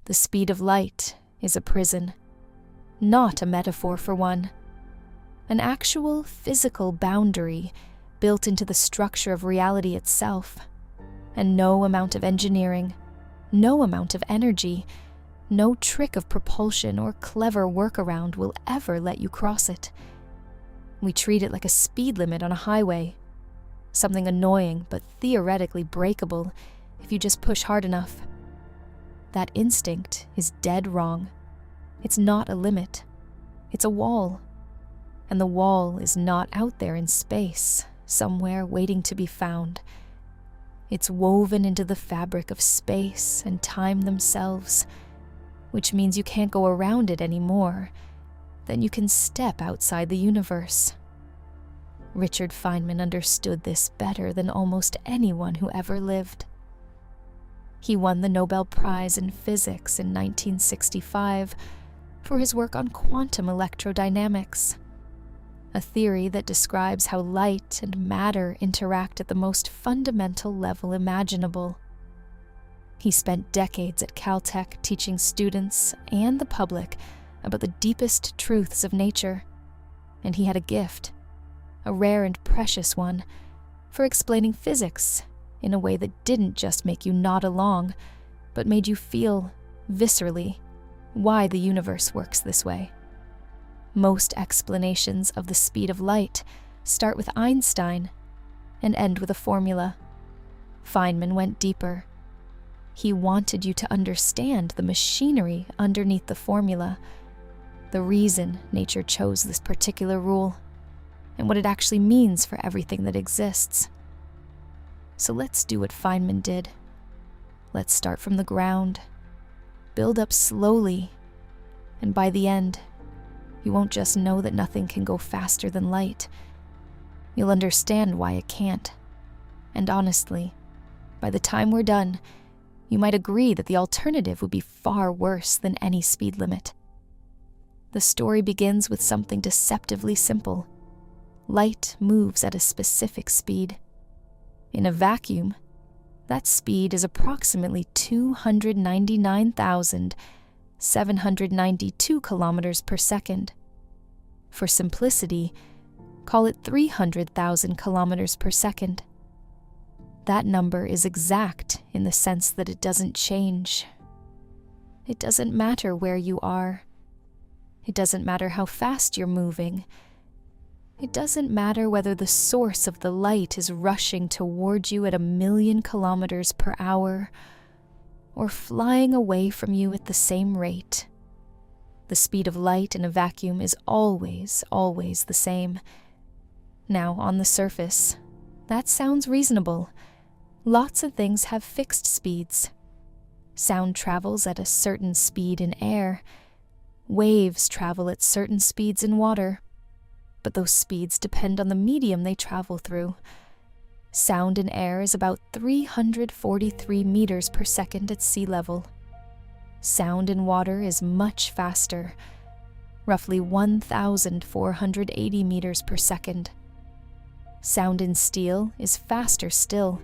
The speed of light is a prison, not a metaphor for one. An actual physical boundary built into the structure of reality itself, and no amount of engineering, no amount of energy, no trick of propulsion or clever workaround will ever let you cross it. We treat it like a speed limit on a highway, something annoying but theoretically breakable if you just push hard enough. That instinct is dead wrong. It's not a limit. It's a wall. And the wall is not out there in space, somewhere waiting to be found. It's woven into the fabric of space and time themselves, which means you can't go around it anymore. Then you can step outside the universe. Richard Feynman understood this better than almost anyone who ever lived. He won the Nobel Prize in Physics in 1965 for his work on quantum electrodynamics, a theory that describes how light and matter interact at the most fundamental level imaginable. He spent decades at Caltech teaching students and the public about the deepest truths of nature, and he had a gift, a rare and precious one, for explaining physics in a way that didn't just make you nod along, but made you feel, viscerally, why the universe works this way. Most explanations of the speed of light start with Einstein and end with a formula. Feynman went deeper. He wanted you to understand the machinery underneath the formula, the reason nature chose this particular rule, and what it actually means for everything that exists. So let's do what Feynman did. Let's start from the ground, build up slowly, and by the end, you won't just know that nothing can go faster than light. You'll understand why it can't. And honestly, by the time we're done, you might agree that the alternative would be far worse than any speed limit. The story begins with something deceptively simple. Light moves at a specific speed. In a vacuum, that speed is approximately 299,792 kilometers per second. For simplicity, call it 300,000 kilometers per second. That number is exact in the sense that it doesn't change. It doesn't matter where you are. It doesn't matter how fast you're moving. It doesn't matter whether the source of the light is rushing toward you at 1,000,000 kilometers per hour or flying away from you at the same rate. The speed of light in a vacuum is always the same. Now, on the surface, that sounds reasonable. Lots of things have fixed speeds. Sound travels at a certain speed in air. Waves travel at certain speeds in water. But those speeds depend on the medium they travel through. Sound in air is about 343 meters per second at sea level. Sound in water is much faster, roughly 1,480 meters per second. Sound in steel is faster still.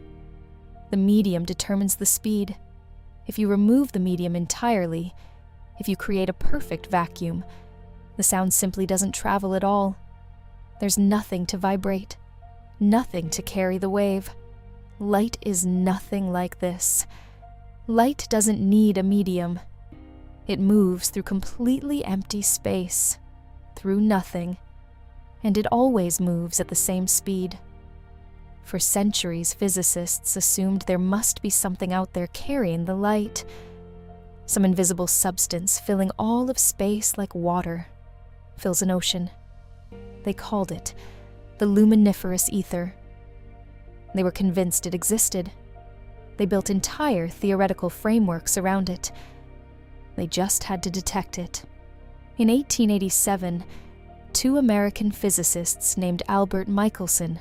The medium determines the speed. If you remove the medium entirely, if you create a perfect vacuum, the sound simply doesn't travel at all. There's nothing to vibrate, nothing to carry the wave. Light is nothing like this. Light doesn't need a medium. It moves through completely empty space, through nothing, and it always moves at the same speed. For centuries, physicists assumed there must be something out there carrying the light, some invisible substance filling all of space like water fills an ocean. They called it the luminiferous ether. They were convinced it existed. They built entire theoretical frameworks around it. They just had to detect it. In 1887, two American physicists named Albert Michelson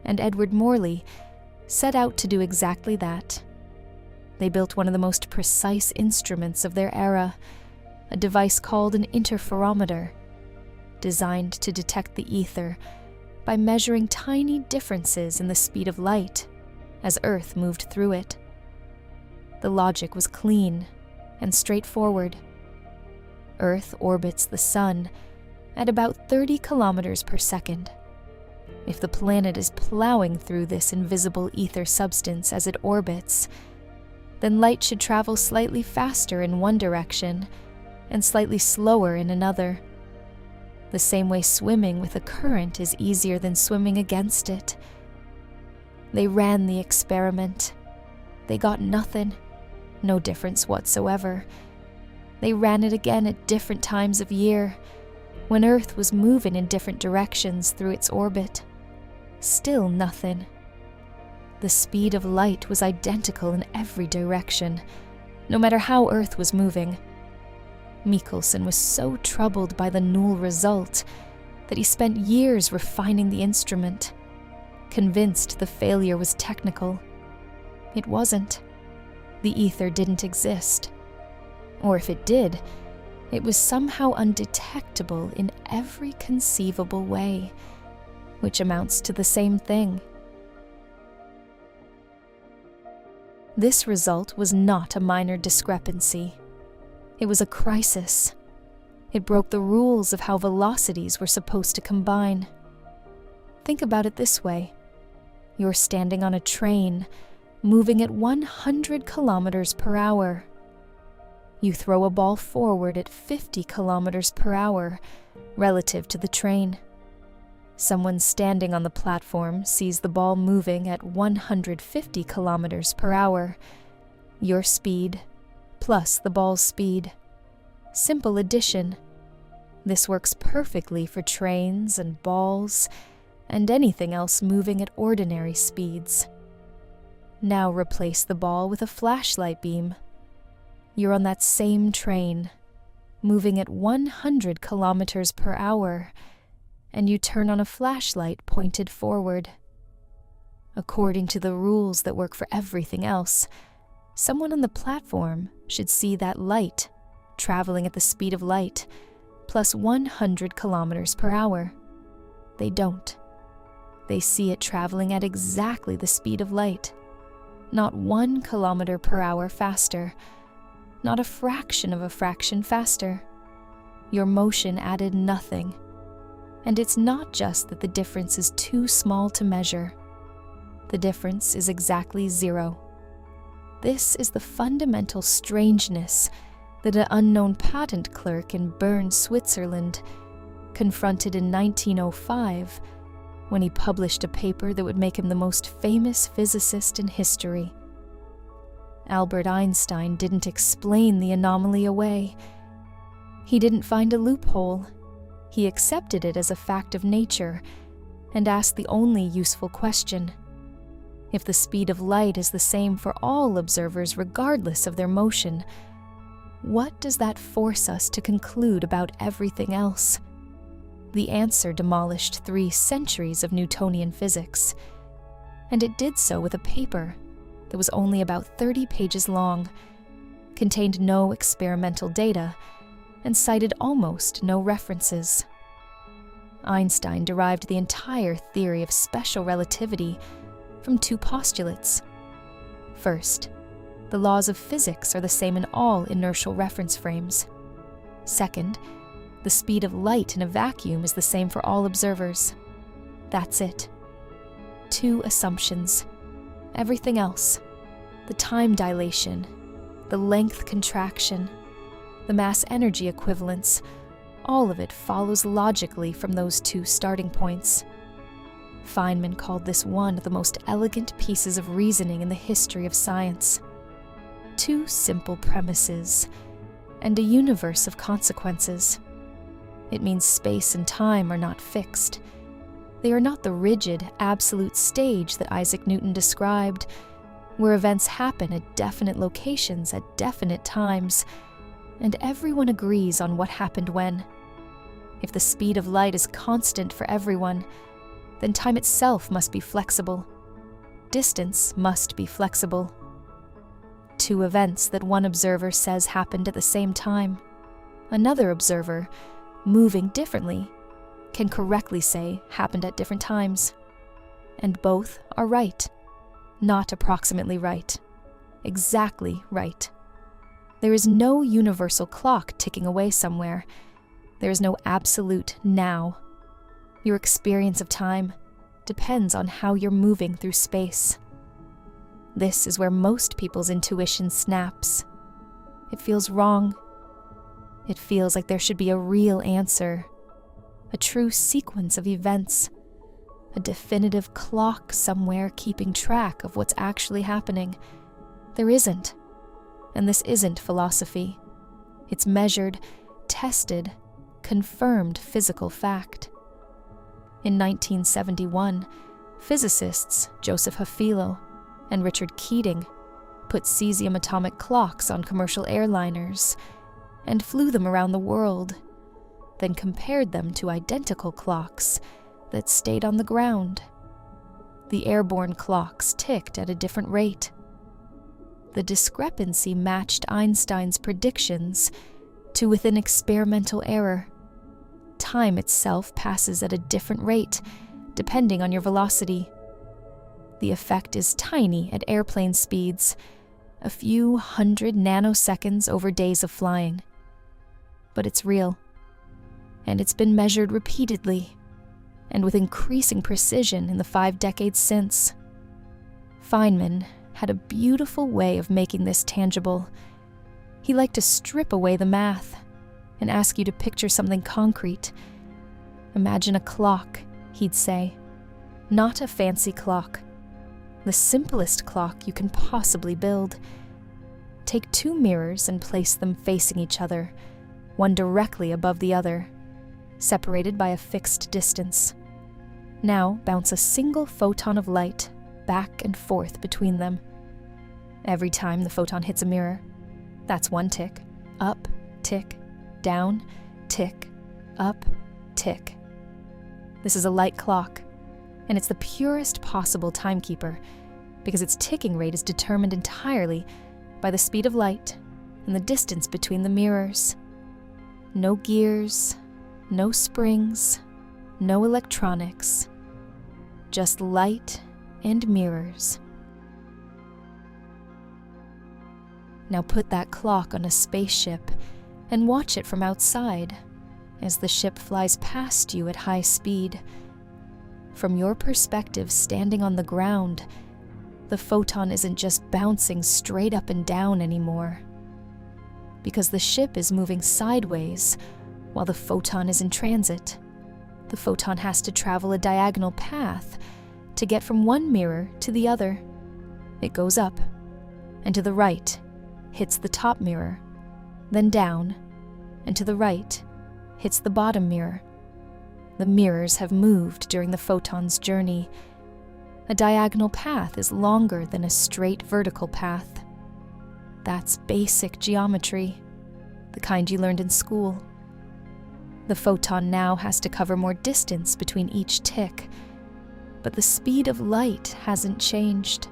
and Edward Morley set out to do exactly that. They built one of the most precise instruments of their era, a device called an interferometer, designed to detect the ether by measuring tiny differences in the speed of light as Earth moved through it. The logic was clean and straightforward. Earth orbits the Sun at about 30 kilometers per second. If the planet is plowing through this invisible ether substance as it orbits, then light should travel slightly faster in one direction and slightly slower in another. The same way swimming with a current is easier than swimming against it. They ran the experiment. They got nothing, no difference whatsoever. They ran it again at different times of year, when Earth was moving in different directions through its orbit. Still nothing. The speed of light was identical in every direction, no matter how Earth was moving. Michelson was so troubled by the null result that he spent years refining the instrument, convinced the failure was technical. It wasn't. The ether didn't exist. Or if it did, it was somehow undetectable in every conceivable way, which amounts to the same thing. This result was not a minor discrepancy. It was a crisis. It broke the rules of how velocities were supposed to combine. Think about it this way. You're standing on a train, moving at 100 kilometers per hour. You throw a ball forward at 50 kilometers per hour, relative to the train. Someone standing on the platform sees the ball moving at 150 kilometers per hour. Your speed plus the ball's speed. Simple addition. This works perfectly for trains and balls and anything else moving at ordinary speeds. Now replace the ball with a flashlight beam. You're on that same train, moving at 100 kilometers per hour, and you turn on a flashlight pointed forward. According to the rules that work for everything else, someone on the platform should see that light traveling at the speed of light, plus 100 kilometers per hour. They don't. They see it traveling at exactly the speed of light, not 1 kilometer per hour faster, not a fraction of a fraction faster. Your motion added nothing. And it's not just that the difference is too small to measure. The difference is exactly zero. This is the fundamental strangeness that an unknown patent clerk in Bern, Switzerland, confronted in 1905 when he published a paper that would make him the most famous physicist in history. Albert Einstein didn't explain the anomaly away. He didn't find a loophole. He accepted it as a fact of nature and asked the only useful question. If the speed of light is the same for all observers regardless of their motion, what does that force us to conclude about everything else? The answer demolished 3 centuries of Newtonian physics, and it did so with a paper that was only about 30 pages long, contained no experimental data, and cited almost no references. Einstein derived the entire theory of special relativity from 2 postulates. First, the laws of physics are the same in all inertial reference frames. Second, the speed of light in a vacuum is the same for all observers. That's it. 2 assumptions. Everything else, the time dilation, the length contraction, the mass-energy equivalence, all of it follows logically from those 2 starting points. Feynman called this one of the most elegant pieces of reasoning in the history of science. 2 simple premises, and a universe of consequences. It means space and time are not fixed. They are not the rigid, absolute stage that Isaac Newton described, where events happen at definite locations at definite times, and everyone agrees on what happened when. If the speed of light is constant for everyone, then time itself must be flexible. Distance must be flexible. 2 events that one observer says happened at the same time. Another observer, moving differently, can correctly say happened at different times. And both are right. Not approximately right. Exactly right. There is no universal clock ticking away somewhere. There is no absolute now. Your experience of time depends on how you're moving through space. This is where most people's intuition snaps. It feels wrong. It feels like there should be a real answer, a true sequence of events, a definitive clock somewhere keeping track of what's actually happening. There isn't. And this isn't philosophy. It's measured, tested, confirmed physical fact. In 1971, physicists Joseph Hafilo and Richard Keating put cesium atomic clocks on commercial airliners and flew them around the world, then compared them to identical clocks that stayed on the ground. The airborne clocks ticked at a different rate. The discrepancy matched Einstein's predictions to within experimental error. Time itself passes at a different rate, depending on your velocity. The effect is tiny at airplane speeds, a few hundred nanoseconds over days of flying. But it's real, and it's been measured repeatedly, and with increasing precision in the 5 decades since. Feynman had a beautiful way of making this tangible. He liked to strip away the math and ask you to picture something concrete. Imagine a clock, he'd say. Not a fancy clock. The simplest clock you can possibly build. Take 2 mirrors and place them facing each other, one directly above the other, separated by a fixed distance. Now bounce a single photon of light back and forth between them. Every time the photon hits a mirror, that's 1 tick, up, tick, down, tick, up, tick. This is a light clock, and it's the purest possible timekeeper because its ticking rate is determined entirely by the speed of light and the distance between the mirrors. No gears, no springs, no electronics, just light and mirrors. Now put that clock on a spaceship and watch it from outside as the ship flies past you at high speed. From your perspective, standing on the ground, the photon isn't just bouncing straight up and down anymore. Because the ship is moving sideways while the photon is in transit. The photon has to travel a diagonal path to get from one mirror to the other. It goes up, and to the right, hits the top mirror, then down, and to the right, hits the bottom mirror. The mirrors have moved during the photon's journey. A diagonal path is longer than a straight vertical path. That's basic geometry, the kind you learned in school. The photon now has to cover more distance between each tick, but the speed of light hasn't changed.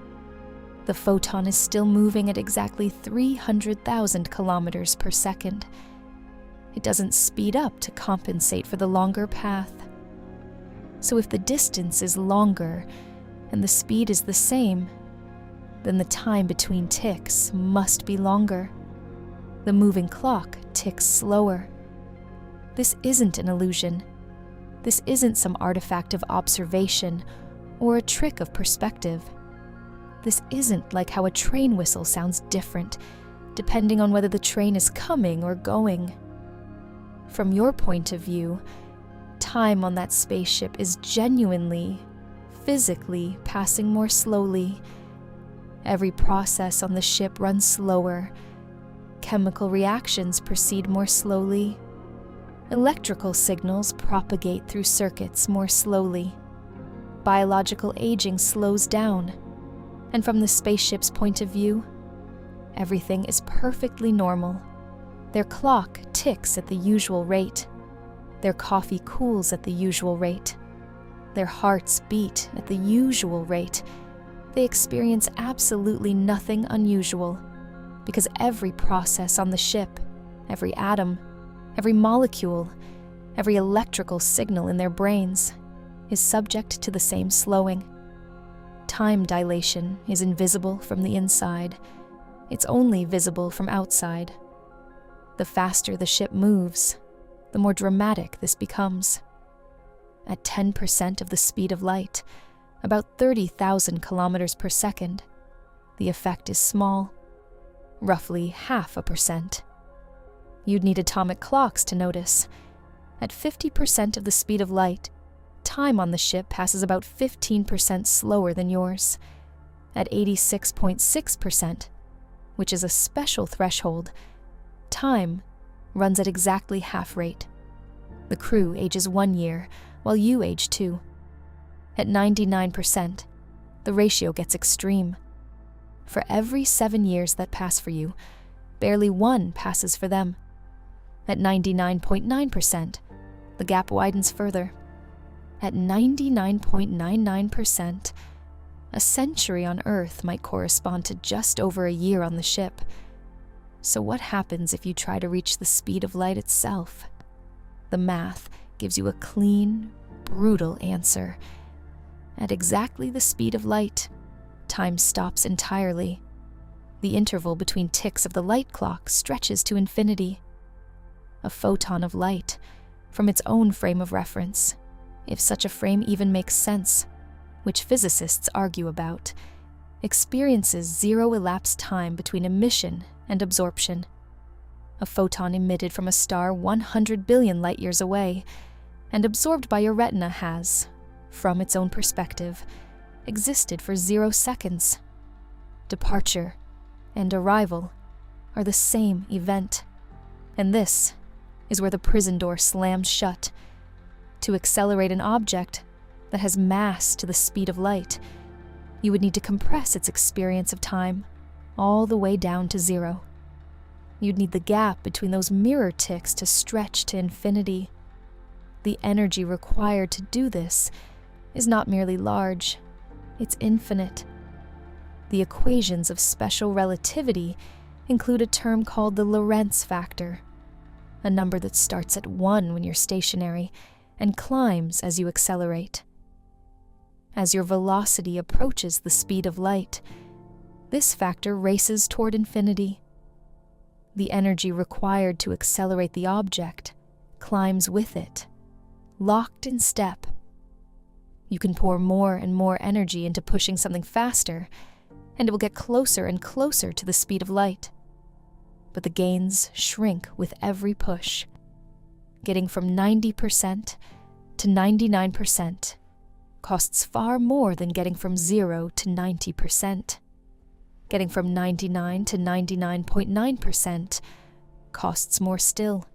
The photon is still moving at exactly 300,000 kilometers per second. It doesn't speed up to compensate for the longer path. So if the distance is longer and the speed is the same, then the time between ticks must be longer. The moving clock ticks slower. This isn't an illusion. This isn't some artifact of observation or a trick of perspective. This isn't like how a train whistle sounds different depending on whether the train is coming or going. From your point of view, time on that spaceship is genuinely, physically passing more slowly. Every process on the ship runs slower. Chemical reactions proceed more slowly. Electrical signals propagate through circuits more slowly. Biological aging slows down. And from the spaceship's point of view, everything is perfectly normal. Their clock ticks at the usual rate. Their coffee cools at the usual rate. Their hearts beat at the usual rate. They experience absolutely nothing unusual, because every process on the ship, every atom, every molecule, every electrical signal in their brains is subject to the same slowing. Time dilation is invisible from the inside, It's only visible from outside. The faster the ship moves, the more dramatic this becomes. At 10% of the speed of light, about 30,000 kilometers per second, the effect is small, roughly 0.5%. You'd need atomic clocks to notice. At 50% of the speed of light, time on the ship passes about 15% slower than yours. At 86.6%, which is a special threshold, time runs at exactly half rate. The crew ages 1 year, while you age 2. At 99%, the ratio gets extreme. For every 7 years that pass for you, barely 1 passes for them. At 99.9%, the gap widens further. At 99.99%, a century on Earth might correspond to just over a year on the ship. So what happens if you try to reach the speed of light itself? The math gives you a clean, brutal answer. At exactly the speed of light, time stops entirely. The interval between ticks of the light clock stretches to infinity. A photon of light, from its own frame of reference, if such a frame even makes sense, which physicists argue about, experiences zero elapsed time between emission and absorption. A photon emitted from a star 100 billion light-years away and absorbed by your retina has, from its own perspective, existed for 0 seconds. Departure and arrival are the same event, and this is where the prison door slams shut. To accelerate an object that has mass to the speed of light, you would need to compress its experience of time all the way down to 0. You'd need the gap between those mirror ticks to stretch to infinity. The energy required to do this is not merely large, it's infinite. The equations of special relativity include a term called the Lorentz factor, a number that starts at 1 when you're stationary and climbs as you accelerate. As your velocity approaches the speed of light, this factor races toward infinity. The energy required to accelerate the object climbs with it, locked in step. You can pour more and more energy into pushing something faster, and it will get closer and closer to the speed of light. But the gains shrink with every push. Getting from 90% to 99% costs far more than getting from 0 to 90%. Getting from 99 to 99.9% costs more still.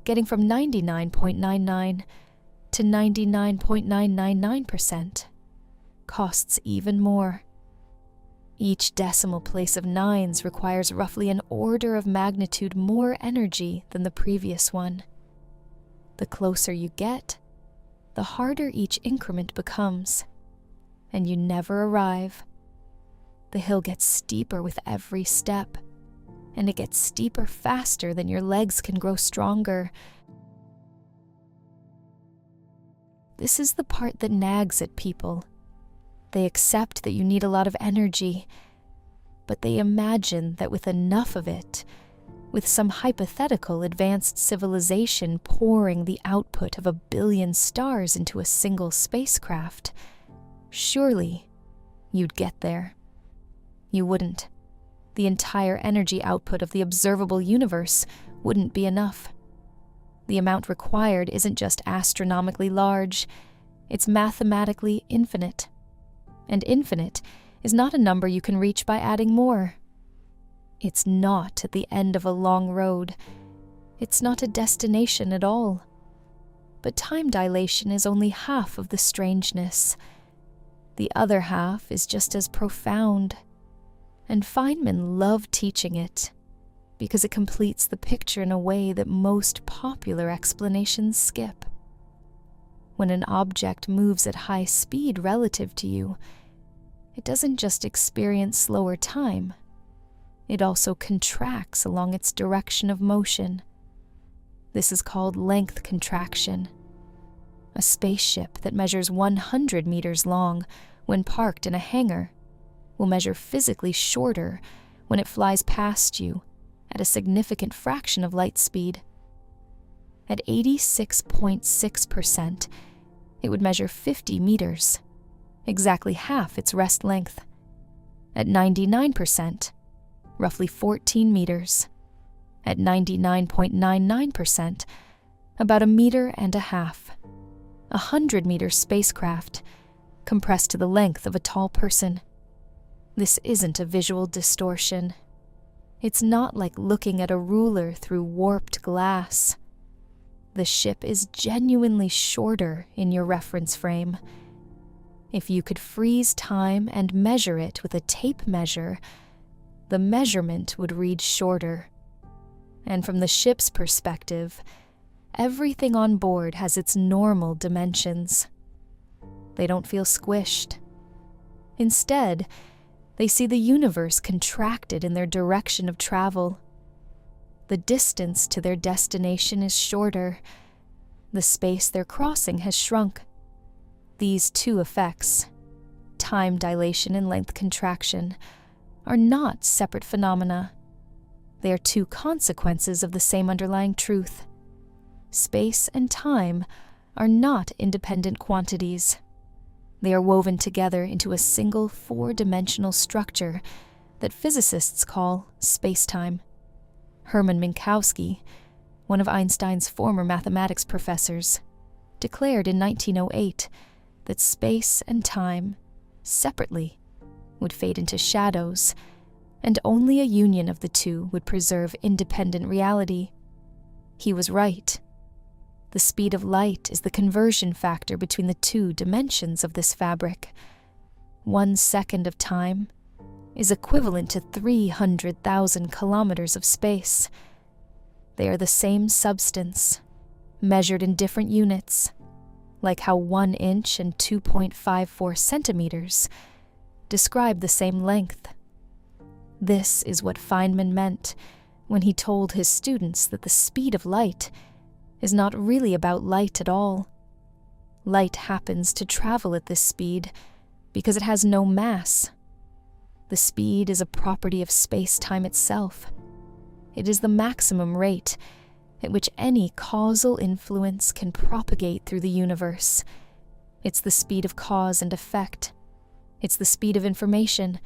Getting from 99.99 to 99.999% costs even more. Each decimal place of nines requires roughly an order of magnitude more energy than the previous one. The closer you get, the harder each increment becomes, and you never arrive. The hill gets steeper with every step, and it gets steeper faster than your legs can grow stronger. This is the part that nags at people. They accept that you need a lot of energy, but they imagine that with enough of it, with some hypothetical advanced civilization pouring the output of 1 billion stars into a single spacecraft, surely you'd get there. You wouldn't. The entire energy output of the observable universe wouldn't be enough. The amount required isn't just astronomically large, it's mathematically infinite. And infinite is not a number you can reach by adding more. It's not at the end of a long road. It's not a destination at all. But time dilation is only half of the strangeness. The other half is just as profound. And Feynman loved teaching it, because it completes the picture in a way that most popular explanations skip. When an object moves at high speed relative to you, it doesn't just experience slower time, it also contracts along its direction of motion. This is called length contraction. A spaceship that measures 100 meters long when parked in a hangar will measure physically shorter when it flies past you at a significant fraction of light speed. At 86.6%, it would measure 50 meters, exactly half its rest length. At 99%, roughly 14 meters. At 99.99%, about a meter and a half. 100-meter spacecraft, compressed to the length of a tall person. This isn't a visual distortion. It's not like looking at a ruler through warped glass. The ship is genuinely shorter in your reference frame. If you could freeze time and measure it with a tape measure, the measurement would read shorter. And from the ship's perspective, everything on board has its normal dimensions. They don't feel squished. Instead, they see the universe contracted in their direction of travel. The distance to their destination is shorter. The space they're crossing has shrunk. These two effects, time dilation and length contraction, are not separate phenomena. They are two consequences of the same underlying truth. Space and time are not independent quantities. They are woven together into a single four-dimensional structure that physicists call space-time. Hermann Minkowski, one of Einstein's former mathematics professors, declared in 1908 that space and time, separately, would fade into shadows, and only a union of the two would preserve independent reality. He was right. The speed of light is the conversion factor between the two dimensions of this fabric. 1 second of time is equivalent to 300,000 kilometers of space. They are the same substance, measured in different units, like how 1 inch and 2.54 centimeters describe the same length. This is what Feynman meant when he told his students that the speed of light is not really about light at all. Light happens to travel at this speed because it has no mass. The speed is a property of space-time itself. It is the maximum rate at which any causal influence can propagate through the universe. It's the speed of cause and effect. It's the speed of information.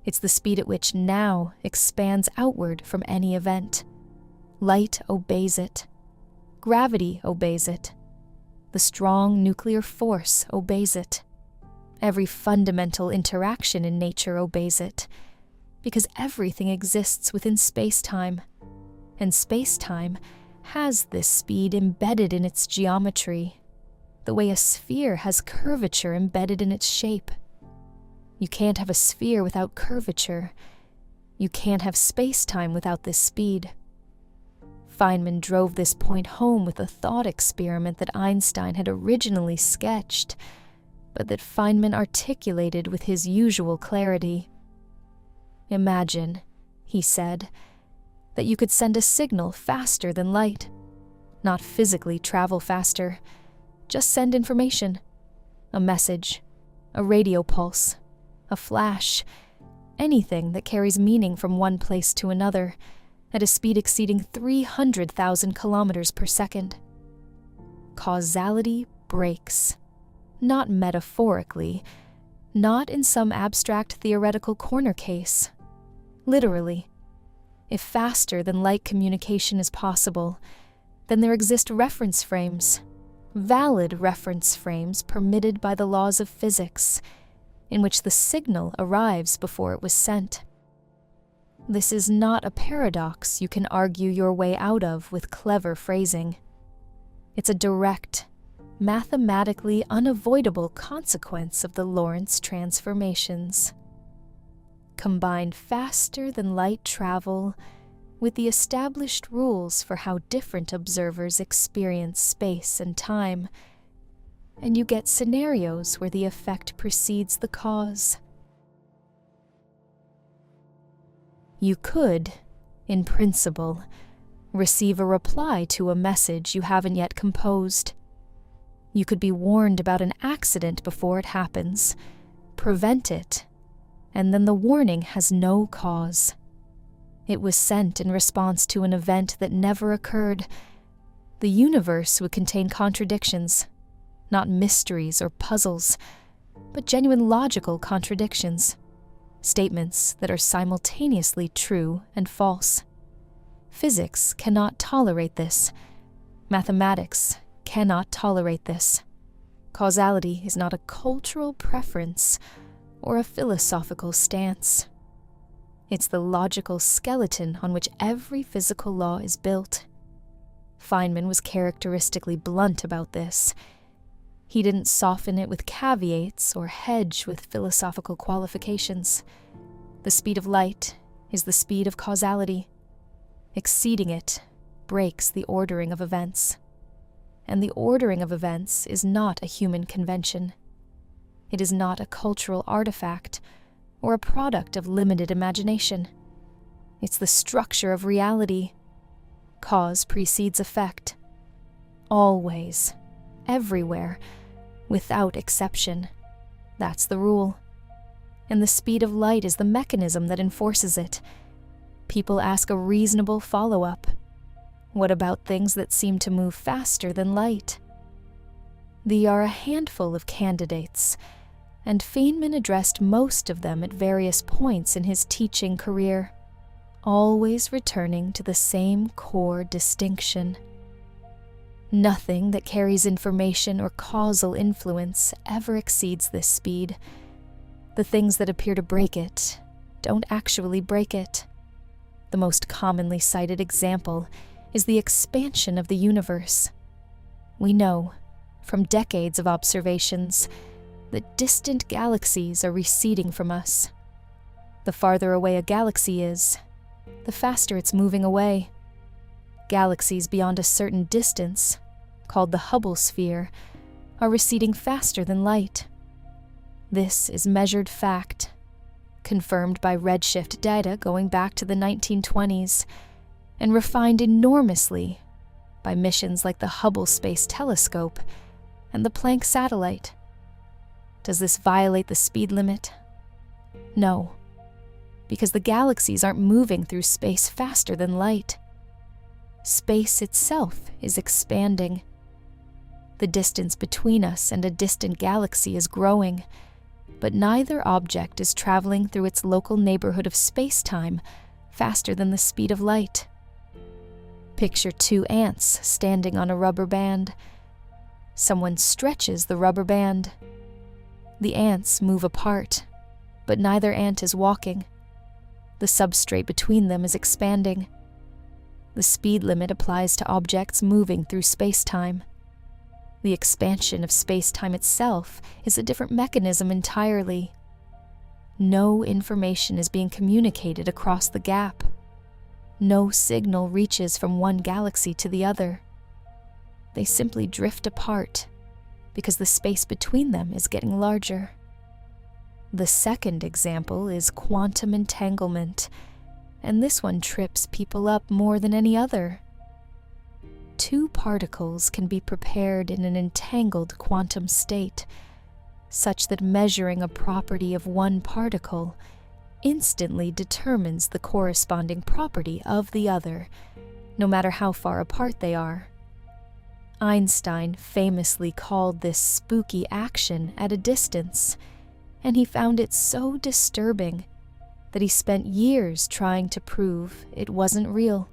It's the speed at which now expands outward from any event. Light obeys it. Gravity obeys it. The strong nuclear force obeys it. Every fundamental interaction in nature obeys it, because everything exists within space-time, and space-time has this speed embedded in its geometry, the way a sphere has curvature embedded in its shape. You can't have a sphere without curvature. You can't have space-time without this speed. Feynman drove this point home with a thought experiment that Einstein had originally sketched, but that Feynman articulated with his usual clarity. Imagine, he said, that you could send a signal faster than light. Not physically travel faster, just send information. A message, a radio pulse, a flash, anything that carries meaning from one place to another, at a speed exceeding 300,000 kilometers per second. Causality breaks. Not metaphorically, not in some abstract theoretical corner case. Literally. If faster than light communication is possible, then there exist reference frames, valid reference frames permitted by the laws of physics, in which the signal arrives before it was sent. This is not a paradox you can argue your way out of with clever phrasing. It's a direct, mathematically unavoidable consequence of the Lorentz transformations. Combine faster than light travel with the established rules for how different observers experience space and time, and you get scenarios where the effect precedes the cause. You could, in principle, receive a reply to a message you haven't yet composed. You could be warned about an accident before it happens, prevent it, and then the warning has no cause. It was sent in response to an event that never occurred. The universe would contain contradictions, not mysteries or puzzles, but genuine logical contradictions, statements that are simultaneously true and false. Physics cannot tolerate this. Mathematics cannot tolerate this. Causality is not a cultural preference or a philosophical stance. It's the logical skeleton on which every physical law is built. Feynman was characteristically blunt about this. He didn't soften it with caveats or hedge with philosophical qualifications. The speed of light is the speed of causality. Exceeding it breaks the ordering of events. And the ordering of events is not a human convention. It is not a cultural artifact or a product of limited imagination. It's the structure of reality. Cause precedes effect. Always, everywhere, without exception. That's the rule. And the speed of light is the mechanism that enforces it. People ask a reasonable follow-up. What about things that seem to move faster than light? There are a handful of candidates, and Feynman addressed most of them at various points in his teaching career, always returning to the same core distinction. Nothing that carries information or causal influence ever exceeds this speed. The things that appear to break it don't actually break it. The most commonly cited example is the expansion of the universe. We know, from decades of observations, that distant galaxies are receding from us. The farther away a galaxy is, the faster it's moving away. Galaxies beyond a certain distance, called the Hubble sphere, are receding faster than light. This is measured fact, confirmed by redshift data going back to the 1920s, and refined enormously by missions like the Hubble Space Telescope and the Planck satellite. Does this violate the speed limit? No, because the galaxies aren't moving through space faster than light. Space itself is expanding. The distance between us and a distant galaxy is growing, but neither object is traveling through its local neighborhood of space-time faster than the speed of light. Picture two ants standing on a rubber band. Someone stretches the rubber band. The ants move apart, but neither ant is walking. The substrate between them is expanding. The speed limit applies to objects moving through space-time. The expansion of space-time itself is a different mechanism entirely. No information is being communicated across the gap. No signal reaches from one galaxy to the other. They simply drift apart because the space between them is getting larger. The second example is quantum entanglement, and this one trips people up more than any other. Two particles can be prepared in an entangled quantum state, such that measuring a property of one particle instantly determines the corresponding property of the other, no matter how far apart they are. Einstein famously called this spooky action at a distance, and he found it so disturbing that he spent years trying to prove it wasn't real.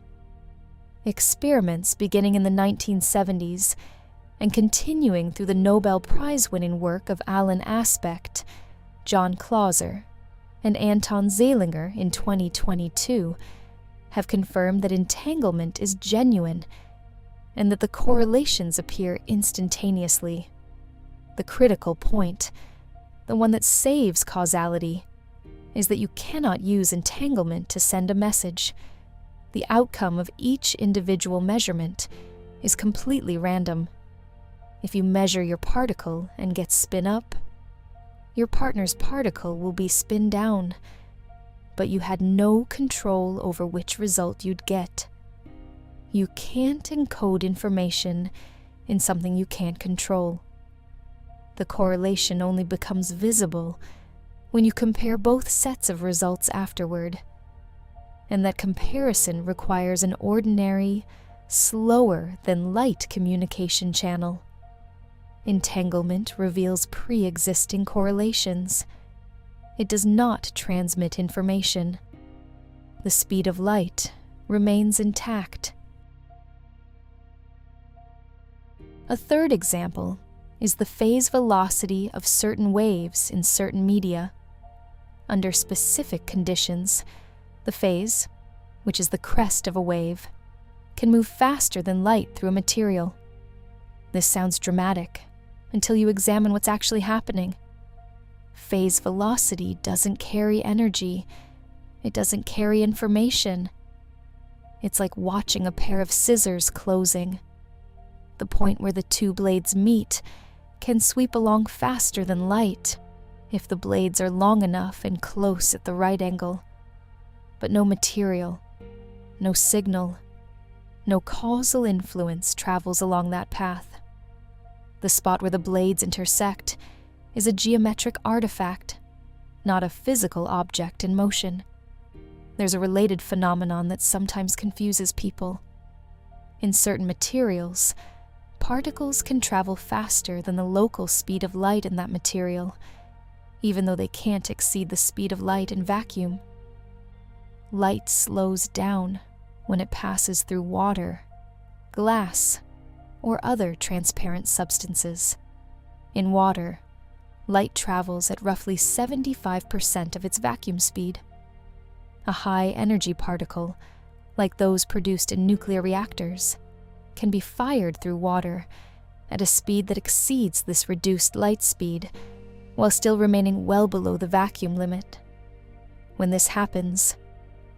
Experiments beginning in the 1970s and continuing through the Nobel Prize-winning work of Alan Aspect, John Clauser, and Anton Zeilinger in 2022 have confirmed that entanglement is genuine and that the correlations appear instantaneously. The critical point, the one that saves causality, is that you cannot use entanglement to send a message. The outcome of each individual measurement is completely random. If you measure your particle and get spin up, your partner's particle will be spin down, but you had no control over which result you'd get. You can't encode information in something you can't control. The correlation only becomes visible when you compare both sets of results afterward. and that comparison requires an ordinary, slower than light communication channel. Entanglement reveals pre-existing correlations. It does not transmit information. The speed of light remains intact. A third example is the phase velocity of certain waves in certain media. Under specific conditions, the phase, which is the crest of a wave, can move faster than light through a material. This sounds dramatic until you examine what's actually happening. Phase velocity doesn't carry energy. It doesn't carry information. It's like watching a pair of scissors closing. The point where the two blades meet can sweep along faster than light if the blades are long enough and close at the right angle. But no material, no signal, no causal influence travels along that path. The spot where the blades intersect is a geometric artifact, not a physical object in motion. There's a related phenomenon that sometimes confuses people. In certain materials, particles can travel faster than the local speed of light in that material, even though they can't exceed the speed of light in vacuum. Light slows down when it passes through water, glass, or other transparent substances. In water, light travels at roughly 75% of its vacuum speed. A high-energy particle, like those produced in nuclear reactors, can be fired through water at a speed that exceeds this reduced light speed, while still remaining well below the vacuum limit. When this happens,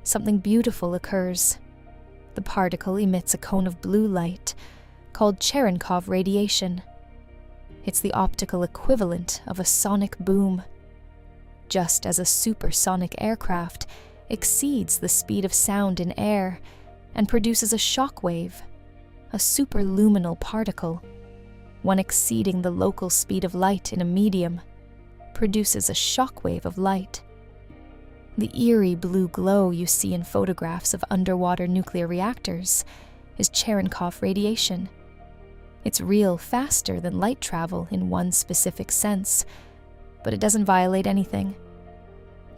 something beautiful occurs. The particle emits a cone of blue light called Cherenkov radiation. It's the optical equivalent of a sonic boom. Just as a supersonic aircraft exceeds the speed of sound in air and produces a shock wave, a superluminal particle, one exceeding the local speed of light in a medium, produces a shock wave of light. The eerie blue glow you see in photographs of underwater nuclear reactors is Cherenkov radiation. It's real faster than light travel in one specific sense, but it doesn't violate anything.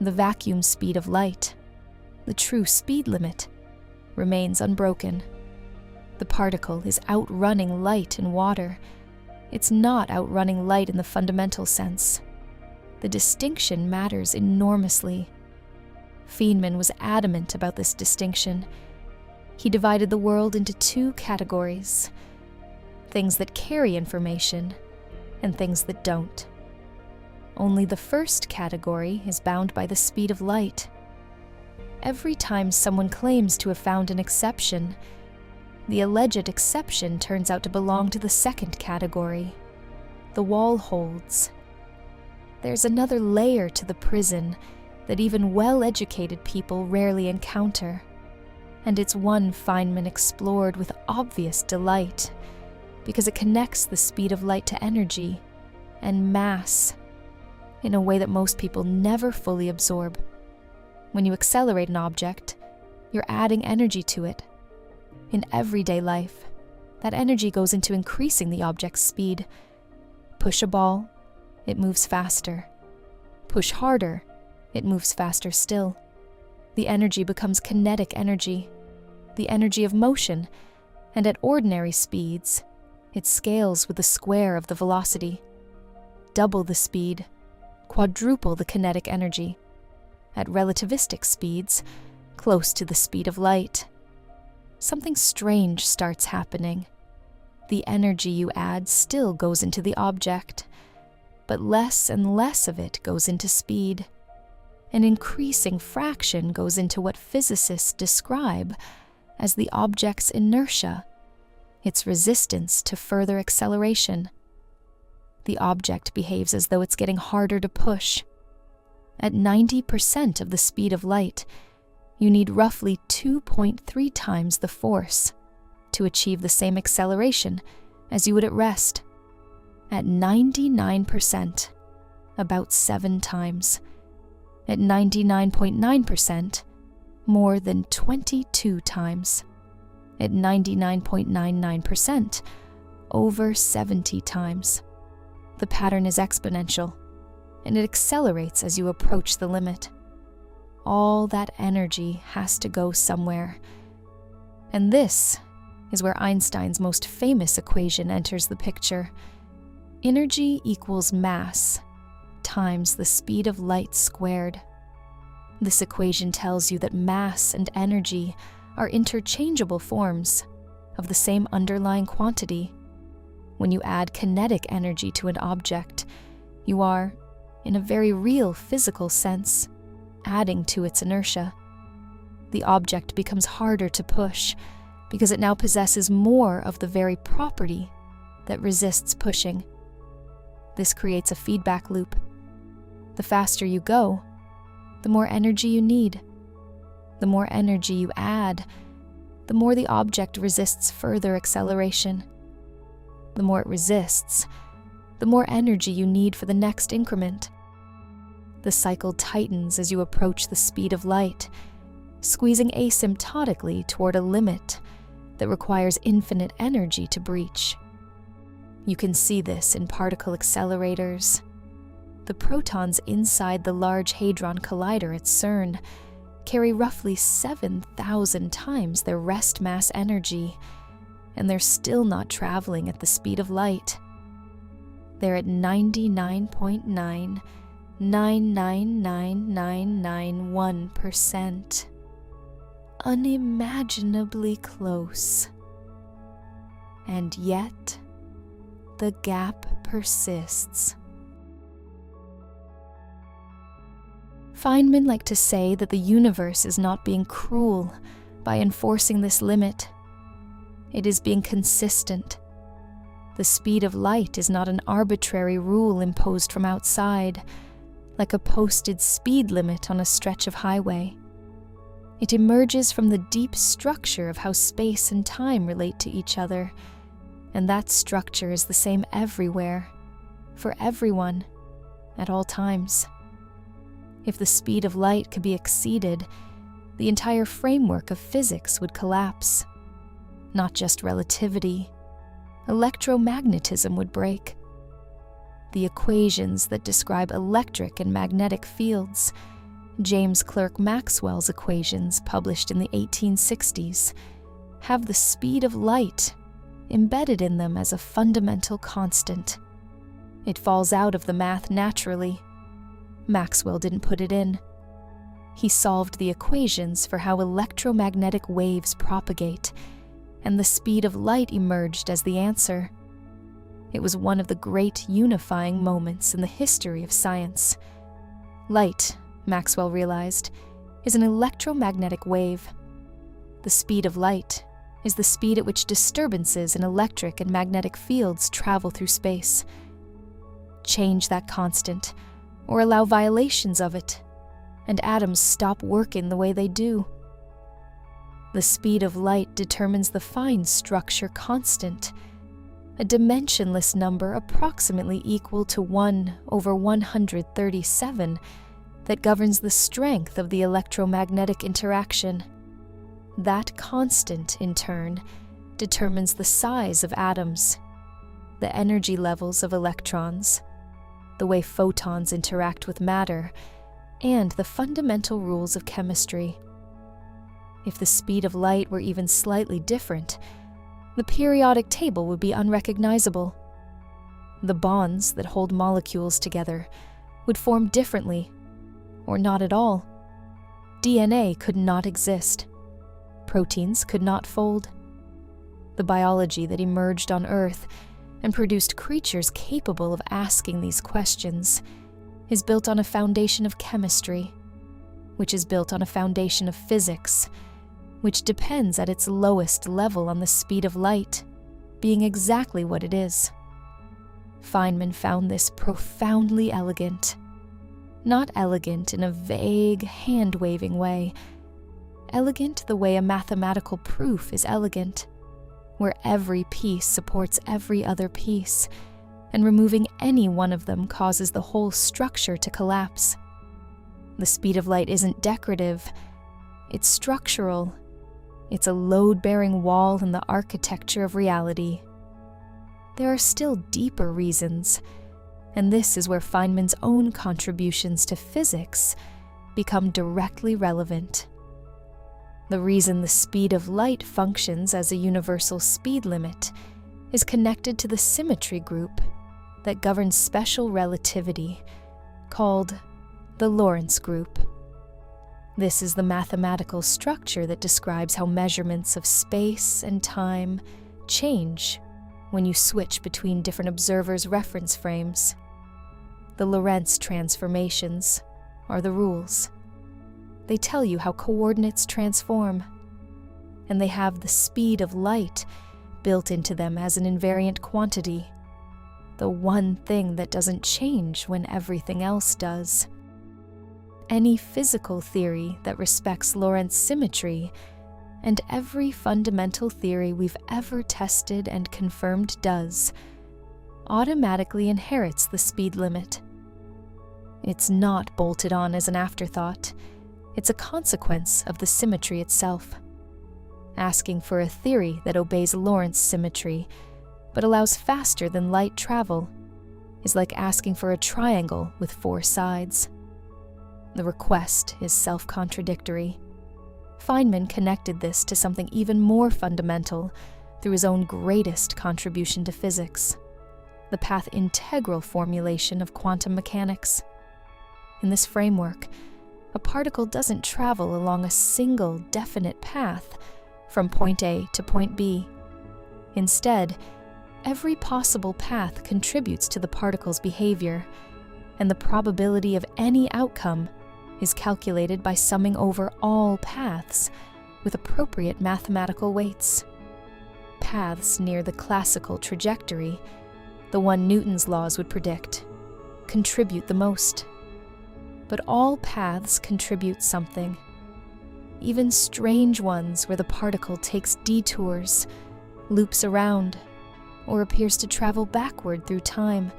The vacuum speed of light, the true speed limit, remains unbroken. The particle is outrunning light in water. It's not outrunning light in the fundamental sense. The distinction matters enormously. Feynman was adamant about this distinction. He divided the world into two categories: things that carry information and things that don't. Only the first category is bound by the speed of light. Every time someone claims to have found an exception, the alleged exception turns out to belong to the second category. The wall holds. There's another layer to the prison that even well-educated people rarely encounter, and it's one Feynman explored with obvious delight, because it connects the speed of light to energy and mass in a way that most people never fully absorb. When you accelerate an object, you're adding energy to it. In everyday life, that energy goes into increasing the object's speed. Push a ball, it moves faster. Push harder, it moves faster still. The energy becomes kinetic energy, the energy of motion, and at ordinary speeds, it scales with the square of the velocity. Double the speed, quadruple the kinetic energy. At relativistic speeds, close to the speed of light, something strange starts happening. The energy you add still goes into the object, but less and less of it goes into speed. An increasing fraction goes into what physicists describe as the object's inertia, its resistance to further acceleration. The object behaves as though it's getting harder to push. At 90% of the speed of light, you need roughly 2.3 times the force to achieve the same acceleration as you would at rest. At 99%, about 7 times. At 99.9%, more than 22 times, at 99.99%, over 70 times. The pattern is exponential, and it accelerates as you approach the limit. All that energy has to go somewhere. And this is where Einstein's most famous equation enters the picture. Energy equals mass times the speed of light squared. This equation tells you that mass and energy are interchangeable forms of the same underlying quantity. When you add kinetic energy to an object, you are, in a very real physical sense, adding to its inertia. The object becomes harder to push because it now possesses more of the very property that resists pushing. This creates a feedback loop. The faster you go, the more energy you need. The more energy you add, the more the object resists further acceleration. The more it resists, the more energy you need for the next increment. The cycle tightens as you approach the speed of light, squeezing asymptotically toward a limit that requires infinite energy to breach. You can see this in particle accelerators. The protons inside the Large Hadron Collider at CERN carry roughly 7,000 times their rest mass energy, and they're still not traveling at the speed of light. They're at 99.9999991%. Unimaginably close. And yet, the gap persists. Feynman liked to say that the universe is not being cruel by enforcing this limit. It is being consistent. The speed of light is not an arbitrary rule imposed from outside, like a posted speed limit on a stretch of highway. It emerges from the deep structure of how space and time relate to each other, and that structure is the same everywhere, for everyone, at all times. If the speed of light could be exceeded, the entire framework of physics would collapse. Not just relativity, electromagnetism would break. The equations that describe electric and magnetic fields, James Clerk Maxwell's equations published in the 1860s, have the speed of light embedded in them as a fundamental constant. It falls out of the math naturally. Maxwell didn't put it in. He solved the equations for how electromagnetic waves propagate, and the speed of light emerged as the answer. It was one of the great unifying moments in the history of science. Light, Maxwell realized, is an electromagnetic wave. The speed of light is the speed at which disturbances in electric and magnetic fields travel through space. Change that constant, or allow violations of it, and atoms stop working the way they do. The speed of light determines the fine structure constant, a dimensionless number approximately equal to 1/137 that governs the strength of the electromagnetic interaction. That constant, in turn, determines the size of atoms, the energy levels of electrons, the way photons interact with matter, and the fundamental rules of chemistry. If the speed of light were even slightly different, the periodic table would be unrecognizable. The bonds that hold molecules together would form differently, or not at all. DNA could not exist. Proteins could not fold. The biology that emerged on Earth and produced creatures capable of asking these questions is built on a foundation of chemistry, which is built on a foundation of physics, which depends at its lowest level on the speed of light, being exactly what it is. Feynman found this profoundly elegant. Not elegant in a vague, hand-waving way. Elegant the way a mathematical proof is elegant, where every piece supports every other piece, and removing any one of them causes the whole structure to collapse. The speed of light isn't decorative, It's structural. It's a load-bearing wall in the architecture of reality. There are still deeper reasons, and this is where Feynman's own contributions to physics become directly relevant. The reason the speed of light functions as a universal speed limit is connected to the symmetry group that governs special relativity, called the Lorentz group. This is the mathematical structure that describes how measurements of space and time change when you switch between different observers' reference frames. The Lorentz transformations are the rules. They tell you how coordinates transform, and they have the speed of light built into them as an invariant quantity, the one thing that doesn't change when everything else does. Any physical theory that respects Lorentz symmetry, and every fundamental theory we've ever tested and confirmed does, automatically inherits the speed limit. It's not bolted on as an afterthought. It's a consequence of the symmetry itself. Asking for a theory that obeys Lorentz symmetry but allows faster than light travel is like asking for a triangle with 4 sides. The request is self-contradictory. Feynman connected this to something even more fundamental through his own greatest contribution to physics, the path integral formulation of quantum mechanics. In this framework, a particle doesn't travel along a single definite path from point A to point B. Instead, every possible path contributes to the particle's behavior, and the probability of any outcome is calculated by summing over all paths with appropriate mathematical weights. Paths near the classical trajectory, the one Newton's laws would predict, contribute the most. But all paths contribute something, even strange ones where the particle takes detours, loops around, or appears to travel backward through time.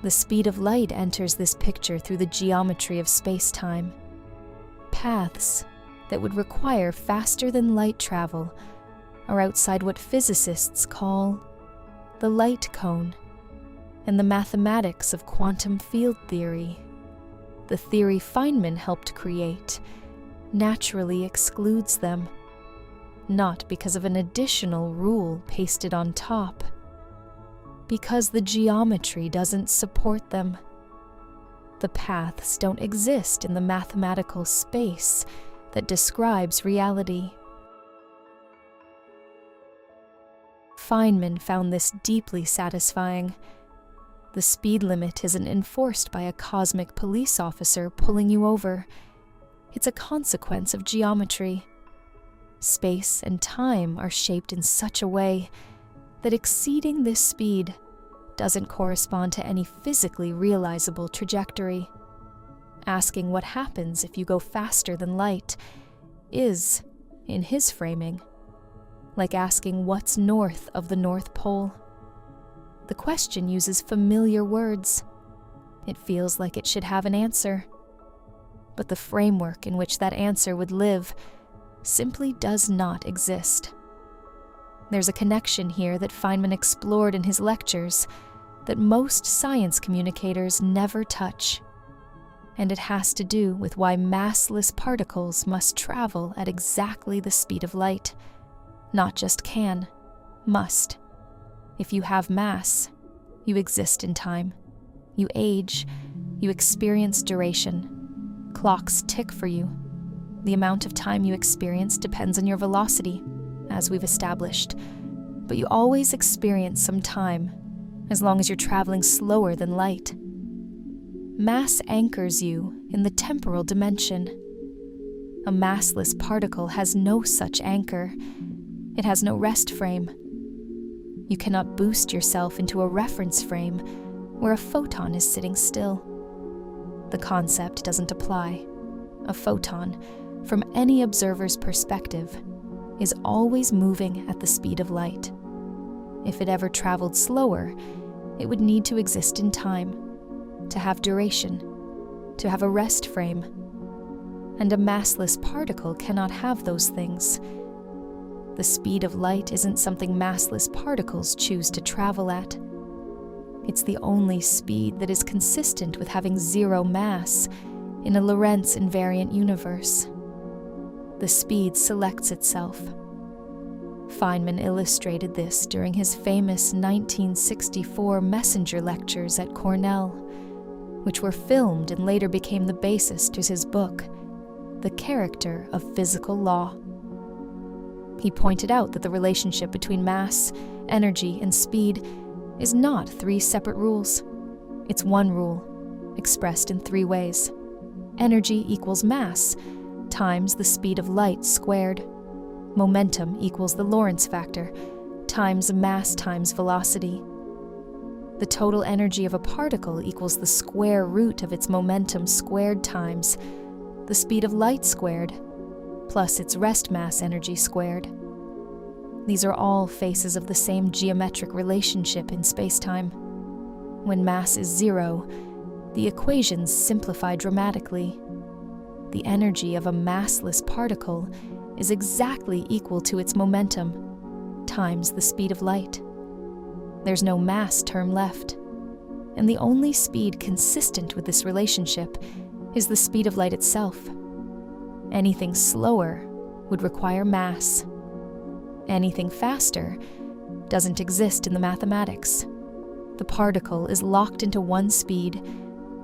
The speed of light enters this picture through the geometry of space-time. Paths that would require faster than light travel are outside what physicists call the light cone, and the mathematics of quantum field theory, the theory Feynman helped create, naturally excludes them, not because of an additional rule pasted on top, because the geometry doesn't support them. The paths don't exist in the mathematical space that describes reality. Feynman found this deeply satisfying. The speed limit isn't enforced by a cosmic police officer pulling you over. It's a consequence of geometry. Space and time are shaped in such a way that exceeding this speed doesn't correspond to any physically realizable trajectory. Asking what happens if you go faster than light is, in his framing, like asking what's north of the North Pole. The question uses familiar words. It feels like it should have an answer. But the framework in which that answer would live simply does not exist. There's a connection here that Feynman explored in his lectures that most science communicators never touch. And it has to do with why massless particles must travel at exactly the speed of light. Not just can, must. If you have mass, you exist in time. You age, you experience duration. Clocks tick for you. The amount of time you experience depends on your velocity, as we've established, but you always experience some time, as long as you're traveling slower than light. Mass anchors you in the temporal dimension. A massless particle has no such anchor. It has no rest frame. You cannot boost yourself into a reference frame where a photon is sitting still. The concept doesn't apply. A photon, from any observer's perspective, is always moving at the speed of light. If it ever traveled slower, it would need to exist in time, to have duration, to have a rest frame. and a massless particle cannot have those things. The speed of light isn't something massless particles choose to travel at. It's the only speed that is consistent with having zero mass in a Lorentz invariant universe. The speed selects itself. Feynman illustrated this during his famous 1964 messenger lectures at Cornell, which were filmed and later became the basis to his book, The Character of Physical Law. He pointed out that the relationship between mass, energy, and speed is not three separate rules. It's one rule, expressed in three ways. Energy equals mass times the speed of light squared. Momentum equals the Lorentz factor times mass times velocity. The total energy of a particle equals the square root of its momentum squared times the speed of light squared plus its rest mass energy squared. These are all faces of the same geometric relationship in spacetime. When mass is zero, the equations simplify dramatically. The energy of a massless particle is exactly equal to its momentum times the speed of light. There's no mass term left, and the only speed consistent with this relationship is the speed of light itself. Anything slower would require mass. Anything faster doesn't exist in the mathematics. The particle is locked into one speed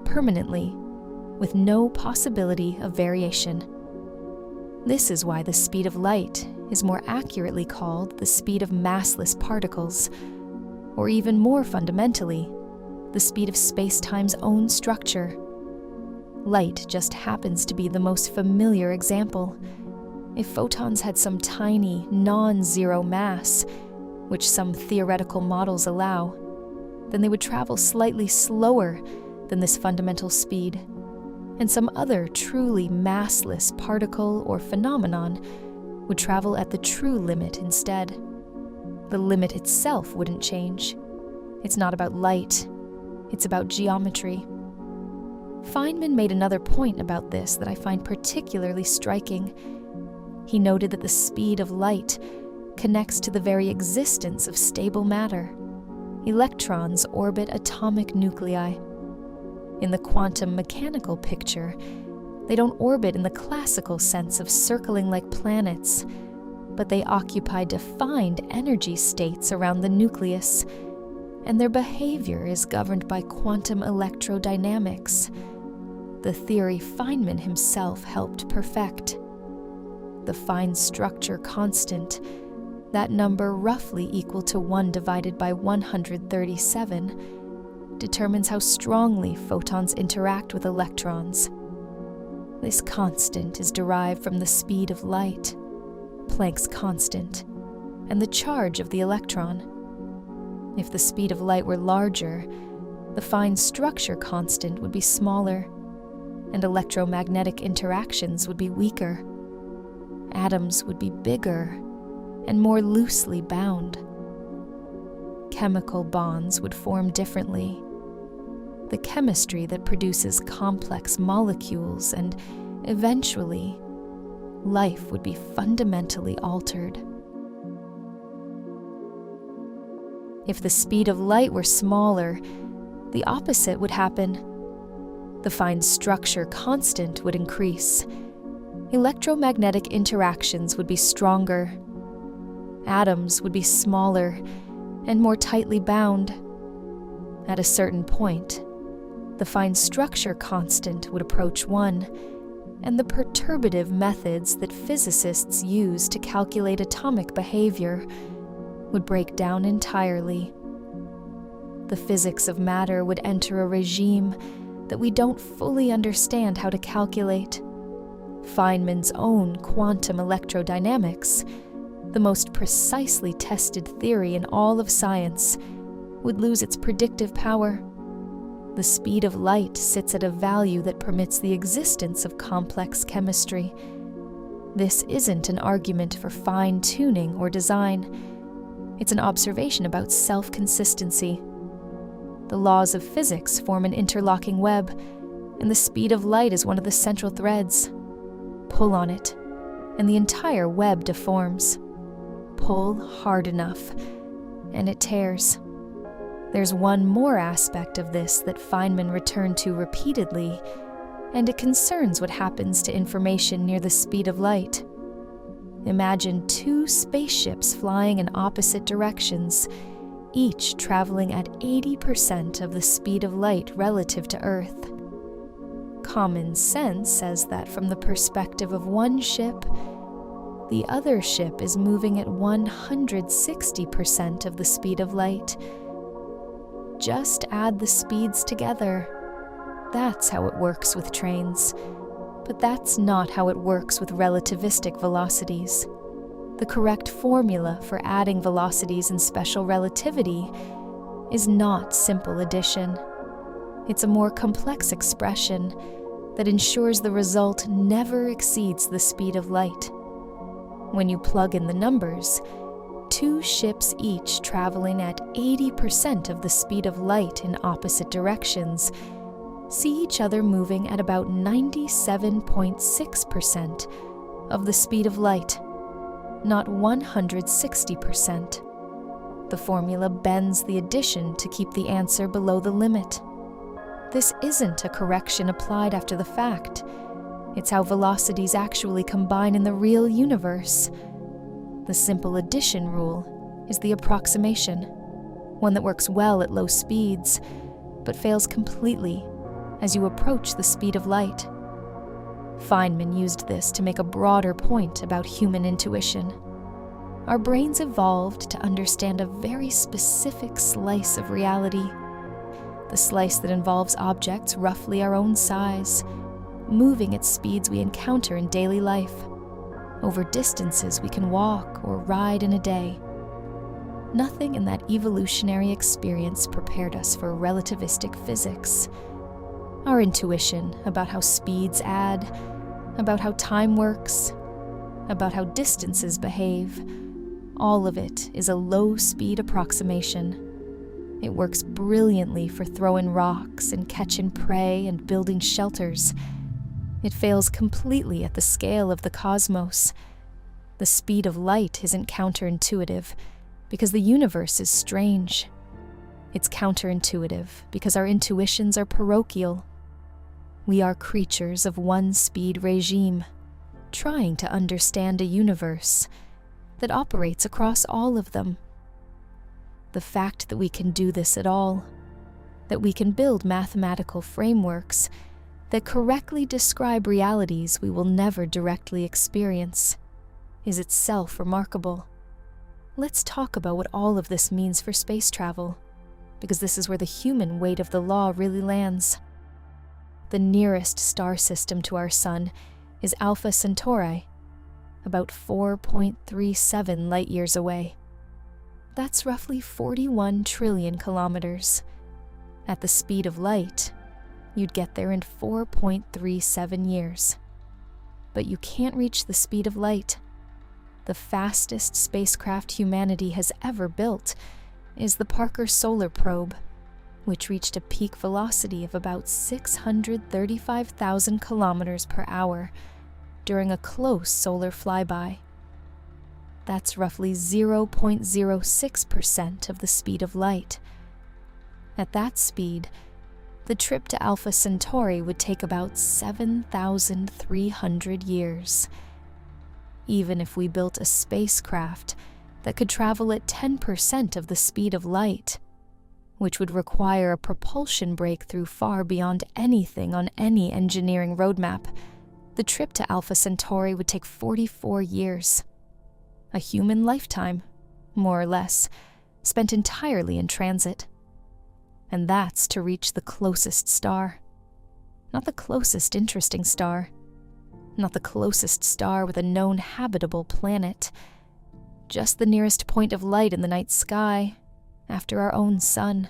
permanently, with no possibility of variation. This is why the speed of light is more accurately called the speed of massless particles, or even more fundamentally, the speed of spacetime's own structure. Light just happens to be the most familiar example. If photons had some tiny, non-zero mass, which some theoretical models allow, then they would travel slightly slower than this fundamental speed, and some other truly massless particle or phenomenon would travel at the true limit instead. The limit itself wouldn't change. It's not about light, it's about geometry. Feynman made another point about this that I find particularly striking. He noted that the speed of light connects to the very existence of stable matter. Electrons orbit atomic nuclei. In the quantum mechanical picture, they don't orbit in the classical sense of circling like planets, but they occupy defined energy states around the nucleus, and their behavior is governed by quantum electrodynamics, the theory Feynman himself helped perfect. The fine structure constant, that number roughly equal to 1 divided by 137, determines how strongly photons interact with electrons. This constant is derived from the speed of light, Planck's constant, and the charge of the electron. If the speed of light were larger, the fine structure constant would be smaller, and electromagnetic interactions would be weaker. Atoms would be bigger and more loosely bound. Chemical bonds would form differently. The chemistry that produces complex molecules, and eventually, life would be fundamentally altered. If the speed of light were smaller, the opposite would happen. The fine structure constant would increase. Electromagnetic interactions would be stronger. Atoms would be smaller and more tightly bound. At a certain point, the fine structure constant would approach 1, and the perturbative methods that physicists use to calculate atomic behavior would break down entirely. The physics of matter would enter a regime that we don't fully understand how to calculate. Feynman's own quantum electrodynamics, the most precisely tested theory in all of science, would lose its predictive power. The speed of light sits at a value that permits the existence of complex chemistry. This isn't an argument for fine-tuning or design. It's an observation about self-consistency. The laws of physics form an interlocking web, and the speed of light is one of the central threads. pull on it, and the entire web deforms. Pull hard enough, and it tears. There's one more aspect of this that Feynman returned to repeatedly, and it concerns what happens to information near the speed of light. Imagine two spaceships flying in opposite directions, each traveling at 80% of the speed of light relative to Earth. Common sense says that from the perspective of one ship, the other ship is moving at 160% of the speed of light. Just add the speeds together. That's how it works with trains. But that's not how it works with relativistic velocities. The correct formula for adding velocities in special relativity is not simple addition. It's a more complex expression that ensures the result never exceeds the speed of light. When you plug in the numbers, two ships each traveling at 80% of the speed of light in opposite directions see each other moving at about 97.6% of the speed of light, not 160%. The formula bends the addition to keep the answer below the limit. This isn't a correction applied after the fact. It's how velocities actually combine in the real universe. The simple addition rule is the approximation, one that works well at low speeds, but fails completely as you approach the speed of light. Feynman used this to make a broader point about human intuition. Our brains evolved to understand a very specific slice of reality, the slice that involves objects roughly our own size, moving at speeds we encounter in daily life, over distances we can walk or ride in a day. Nothing in that evolutionary experience prepared us for relativistic physics. Our intuition about how speeds add, about how time works, about how distances behave, all of it is a low-speed approximation. It works brilliantly for throwing rocks and catching prey and building shelters. It fails completely at the scale of the cosmos. The speed of light isn't counterintuitive because the universe is strange. It's counterintuitive because our intuitions are parochial. We are creatures of one-speed regime, trying to understand a universe that operates across all of them. The fact that we can do this at all, that we can build mathematical frameworks that correctly describe realities we will never directly experience, is itself remarkable. Let's talk about what all of this means for space travel, because this is where the human weight of the law really lands. The nearest star system to our Sun is Alpha Centauri, about 4.37 light-years away. That's roughly 41 trillion kilometers. At the speed of light, you'd get there in 4.37 years. But you can't reach the speed of light. The fastest spacecraft humanity has ever built is the Parker Solar Probe, which reached a peak velocity of about 635,000 kilometers per hour during a close solar flyby. That's roughly 0.06% of the speed of light. At that speed, the trip to Alpha Centauri would take about 7,300 years. Even if we built a spacecraft that could travel at 10% of the speed of light, which would require a propulsion breakthrough far beyond anything on any engineering roadmap, the trip to Alpha Centauri would take 44 years. A human lifetime, more or less, spent entirely in transit. And that's to reach the closest star. Not the closest interesting star. Not the closest star with a known habitable planet. Just the nearest point of light in the night sky, after our own sun.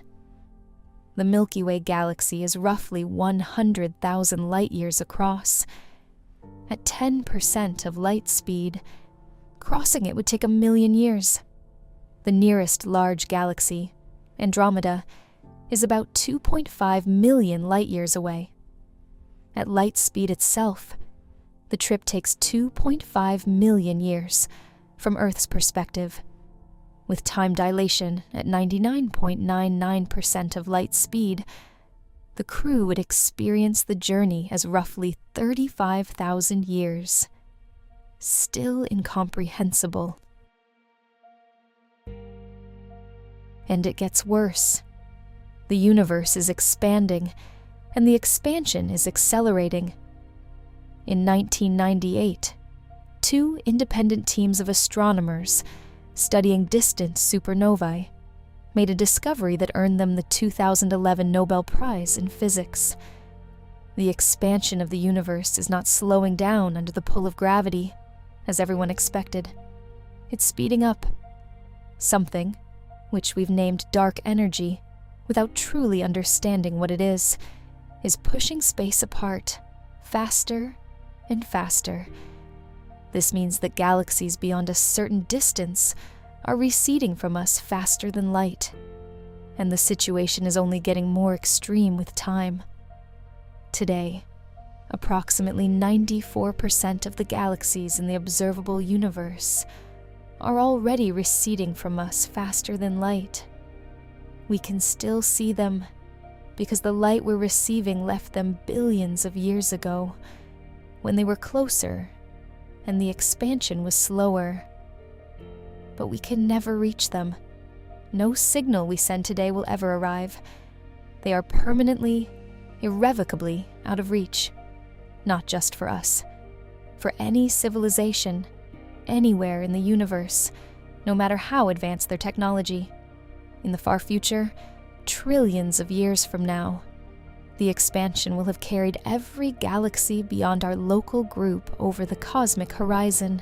The Milky Way galaxy is roughly 100,000 light-years across. At 10% of light speed, crossing it would take 1,000,000 years. The nearest large galaxy, Andromeda, is about 2.5 million light-years away. At light speed itself, the trip takes 2.5 million years from Earth's perspective. With time dilation at 99.99% of light speed, the crew would experience the journey as roughly 35,000 years. Still incomprehensible. And it gets worse. The universe is expanding, and the expansion is accelerating. In 1998, two independent teams of astronomers studying distant supernovae made a discovery that earned them the 2011 Nobel Prize in Physics. The expansion of the universe is not slowing down under the pull of gravity, as everyone expected. It's speeding up. Something, which we've named dark energy, without truly understanding what it is pushing space apart, faster and faster. This means that galaxies beyond a certain distance are receding from us faster than light, and the situation is only getting more extreme with time. Today, approximately 94% of the galaxies in the observable universe are already receding from us faster than light. We can still see them because the light we're receiving left them billions of years ago, when they were closer and the expansion was slower. But we can never reach them. No signal we send today will ever arrive. They are permanently, irrevocably out of reach. Not just for us. For any civilization, anywhere in the universe, no matter how advanced their technology. In the far future, trillions of years from now, the expansion will have carried every galaxy beyond our local group over the cosmic horizon.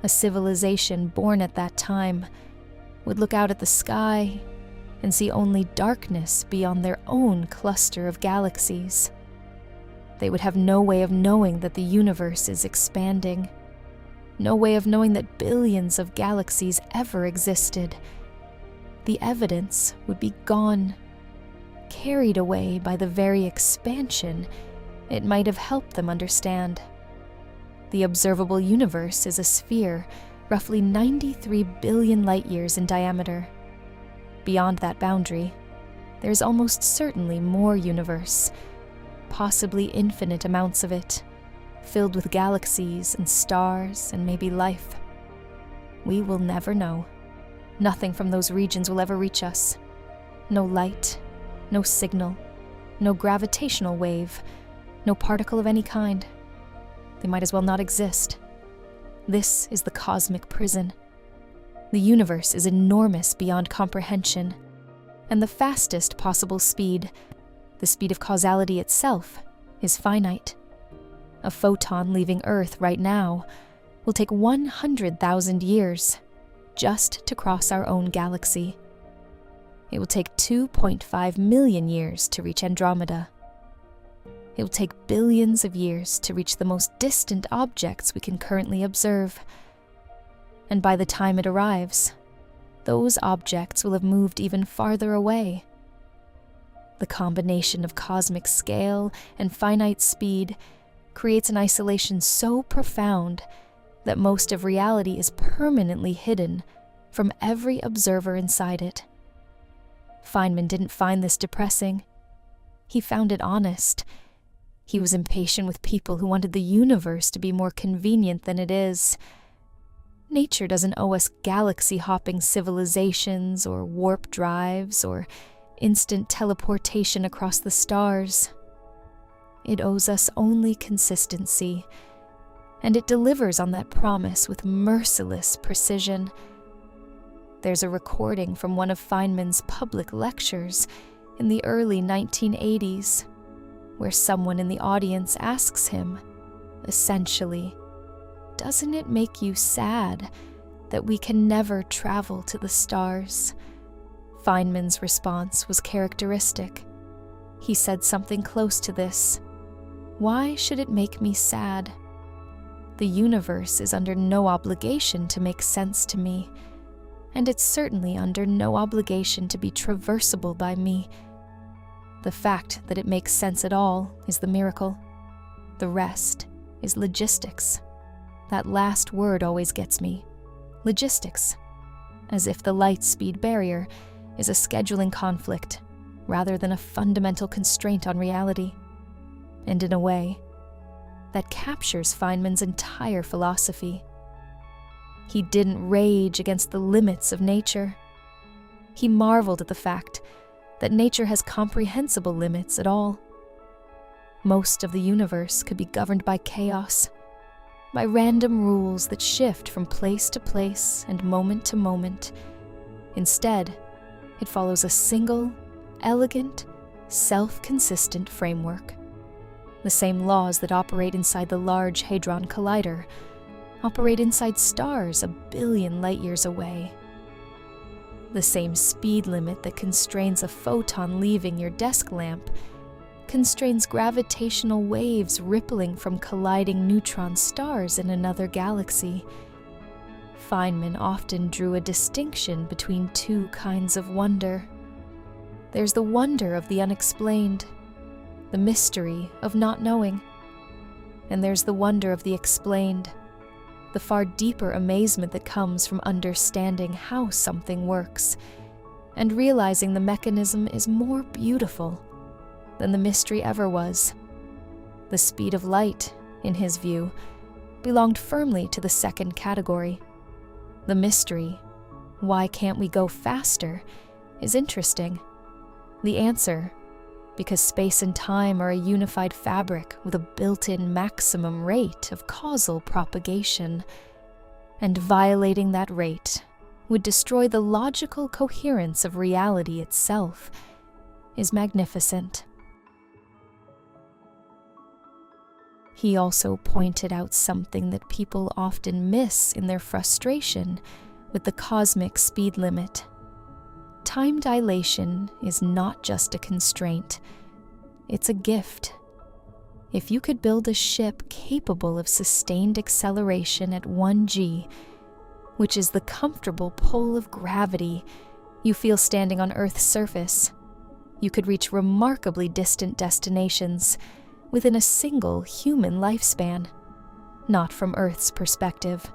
A civilization born at that time would look out at the sky and see only darkness beyond their own cluster of galaxies. They would have no way of knowing that the universe is expanding. No way of knowing that billions of galaxies ever existed. The evidence would be gone, carried away by the very expansion it might have helped them understand. The observable universe is a sphere roughly 93 billion light-years in diameter. Beyond that boundary, there is almost certainly more universe, possibly infinite amounts of it, filled with galaxies and stars and maybe life. We will never know. Nothing from those regions will ever reach us. No light, no signal, no gravitational wave, no particle of any kind. They might as well not exist. This is the cosmic prison. The universe is enormous beyond comprehension, and the fastest possible speed, the speed of causality itself, is finite. A photon leaving Earth right now will take 100,000 years just to cross our own galaxy. It will take 2.5 million years to reach Andromeda. It will take billions of years to reach the most distant objects we can currently observe. And by the time it arrives, those objects will have moved even farther away. The combination of cosmic scale and finite speed creates an isolation so profound that most of reality is permanently hidden from every observer inside it. Feynman didn't find this depressing. He found it honest. He was impatient with people who wanted the universe to be more convenient than it is. Nature doesn't owe us galaxy-hopping civilizations or warp drives or instant teleportation across the stars. It owes us only consistency, and it delivers on that promise with merciless precision. There's a recording from one of Feynman's public lectures in the early 1980s, where someone in the audience asks him, essentially, "Doesn't it make you sad that we can never travel to the stars?" Feynman's response was characteristic. He said something close to this: "Why should it make me sad? The universe is under no obligation to make sense to me, and it's certainly under no obligation to be traversable by me. The fact that it makes sense at all is the miracle. The rest is logistics. That last word always gets me. Logistics. As if the light-speed barrier is a scheduling conflict rather than a fundamental constraint on reality. And in a way, that captures Feynman's entire philosophy. He didn't rage against the limits of nature. He marveled at the fact that nature has comprehensible limits at all. Most of the universe could be governed by chaos, by random rules that shift from place to place and moment to moment. Instead, it follows a single, elegant, self-consistent framework. The same laws that operate inside the Large Hadron Collider operate inside stars a billion light-years away. The same speed limit that constrains a photon leaving your desk lamp constrains gravitational waves rippling from colliding neutron stars in another galaxy. Feynman often drew a distinction between two kinds of wonder. There's the wonder of the unexplained, the mystery of not knowing. And there's the wonder of the explained, the far deeper amazement that comes from understanding how something works, and realizing the mechanism is more beautiful than the mystery ever was. The speed of light, in his view, belonged firmly to the second category. The mystery, why can't we go faster, is interesting. The answer, because space and time are a unified fabric with a built-in maximum rate of causal propagation, and violating that rate would destroy the logical coherence of reality itself, is magnificent. He also pointed out something that people often miss in their frustration with the cosmic speed limit. Time dilation is not just a constraint, it's a gift. If you could build a ship capable of sustained acceleration at 1g, which is the comfortable pull of gravity you feel standing on Earth's surface, you could reach remarkably distant destinations within a single human lifespan. Not from Earth's perspective,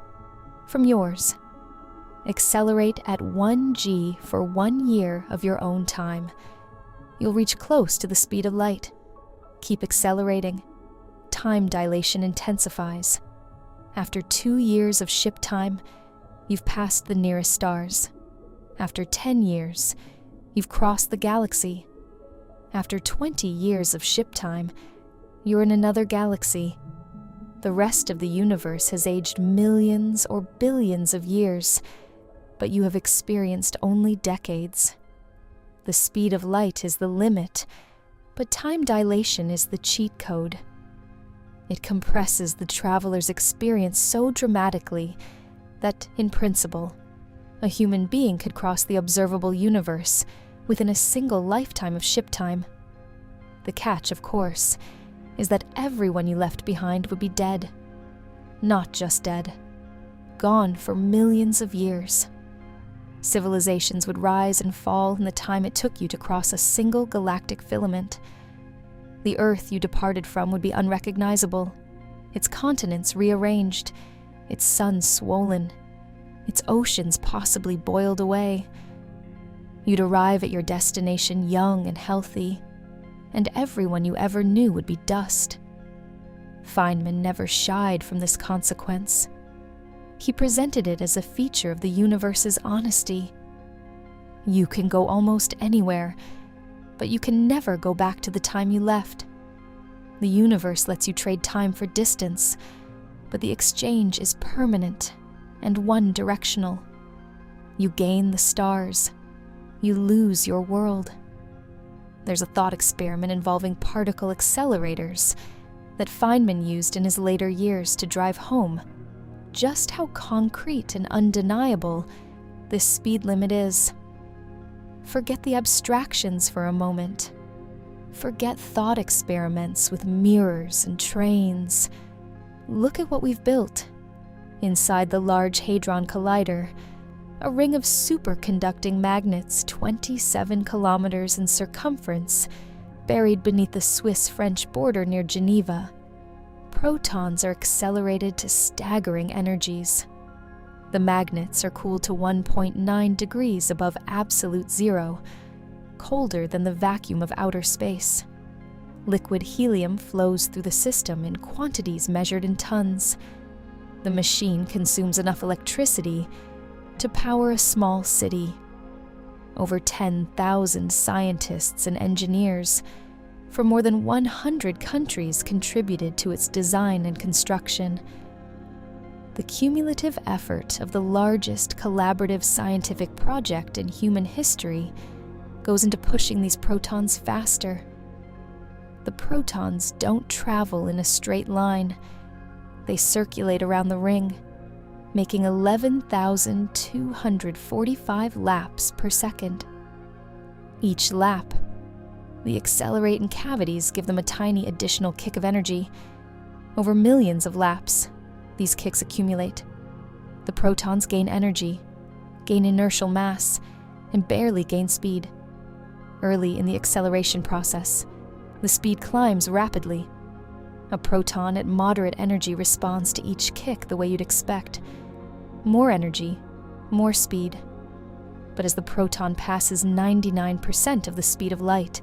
from yours. Accelerate at 1g for 1 year of your own time. You'll reach close to the speed of light. Keep accelerating. Time dilation intensifies. After 2 years of ship time, you've passed the nearest stars. After 10 years, you've crossed the galaxy. After 20 years of ship time, you're in another galaxy. The rest of the universe has aged millions or billions of years, but you have experienced only decades. The speed of light is the limit, but time dilation is the cheat code. It compresses the traveler's experience so dramatically that, in principle, a human being could cross the observable universe within a single lifetime of ship time. The catch, of course, is that everyone you left behind would be dead. Not just dead, gone for millions of years. Civilizations would rise and fall in the time it took you to cross a single galactic filament. The Earth you departed from would be unrecognizable, its continents rearranged, its sun swollen, its oceans possibly boiled away. You'd arrive at your destination young and healthy, and everyone you ever knew would be dust. Feynman never shied from this consequence. He presented it as a feature of the universe's honesty. You can go almost anywhere, but you can never go back to the time you left. The universe lets you trade time for distance, but the exchange is permanent and one-directional. You gain the stars. You lose your world. There's a thought experiment involving particle accelerators that Feynman used in his later years to drive home just how concrete and undeniable this speed limit is. Forget the abstractions for a moment. Forget thought experiments with mirrors and trains. Look at what we've built. Inside the Large Hadron Collider, a ring of superconducting magnets 27 kilometers in circumference, buried beneath the Swiss-French border near Geneva. protons are accelerated to staggering energies. The magnets are cooled to 1.9 degrees above absolute zero, colder than the vacuum of outer space. Liquid helium flows through the system in quantities measured in tons. The machine consumes enough electricity to power a small city. Over 10,000 scientists and engineers from more than 100 countries contributed to its design and construction. The cumulative effort of the largest collaborative scientific project in human history goes into pushing these protons faster. The protons don't travel in a straight line. They circulate around the ring, making 11,245 laps per second. Each lap, the accelerating cavities give them a tiny additional kick of energy. Over millions of laps, these kicks accumulate. The protons gain energy, gain inertial mass, and barely gain speed. Early in the acceleration process, the speed climbs rapidly. A proton at moderate energy responds to each kick the way you'd expect. More energy, more speed. But as the proton passes 99% of the speed of light,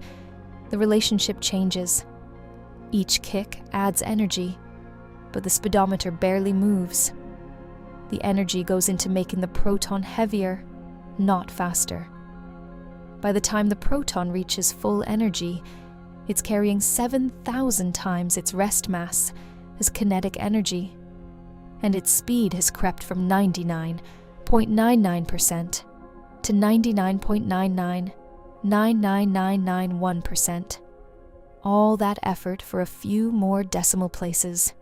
the relationship changes. Each kick adds energy, but the speedometer barely moves. The energy goes into making the proton heavier, not faster. By the time the proton reaches full energy, it's carrying 7,000 times its rest mass as kinetic energy, and its speed has crept from 99.99% to 99.999991%. All that effort for a few more decimal places.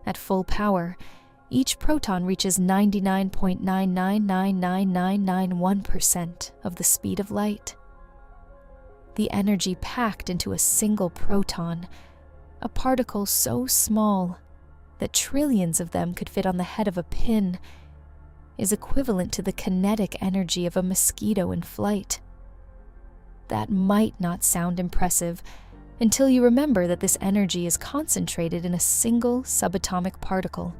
At full power, each proton reaches 99.999991% of the speed of light. The energy packed into a single proton, a particle so small that trillions of them could fit on the head of a pin, is equivalent to the kinetic energy of a mosquito in flight. That might not sound impressive until you remember that this energy is concentrated in a single subatomic particle.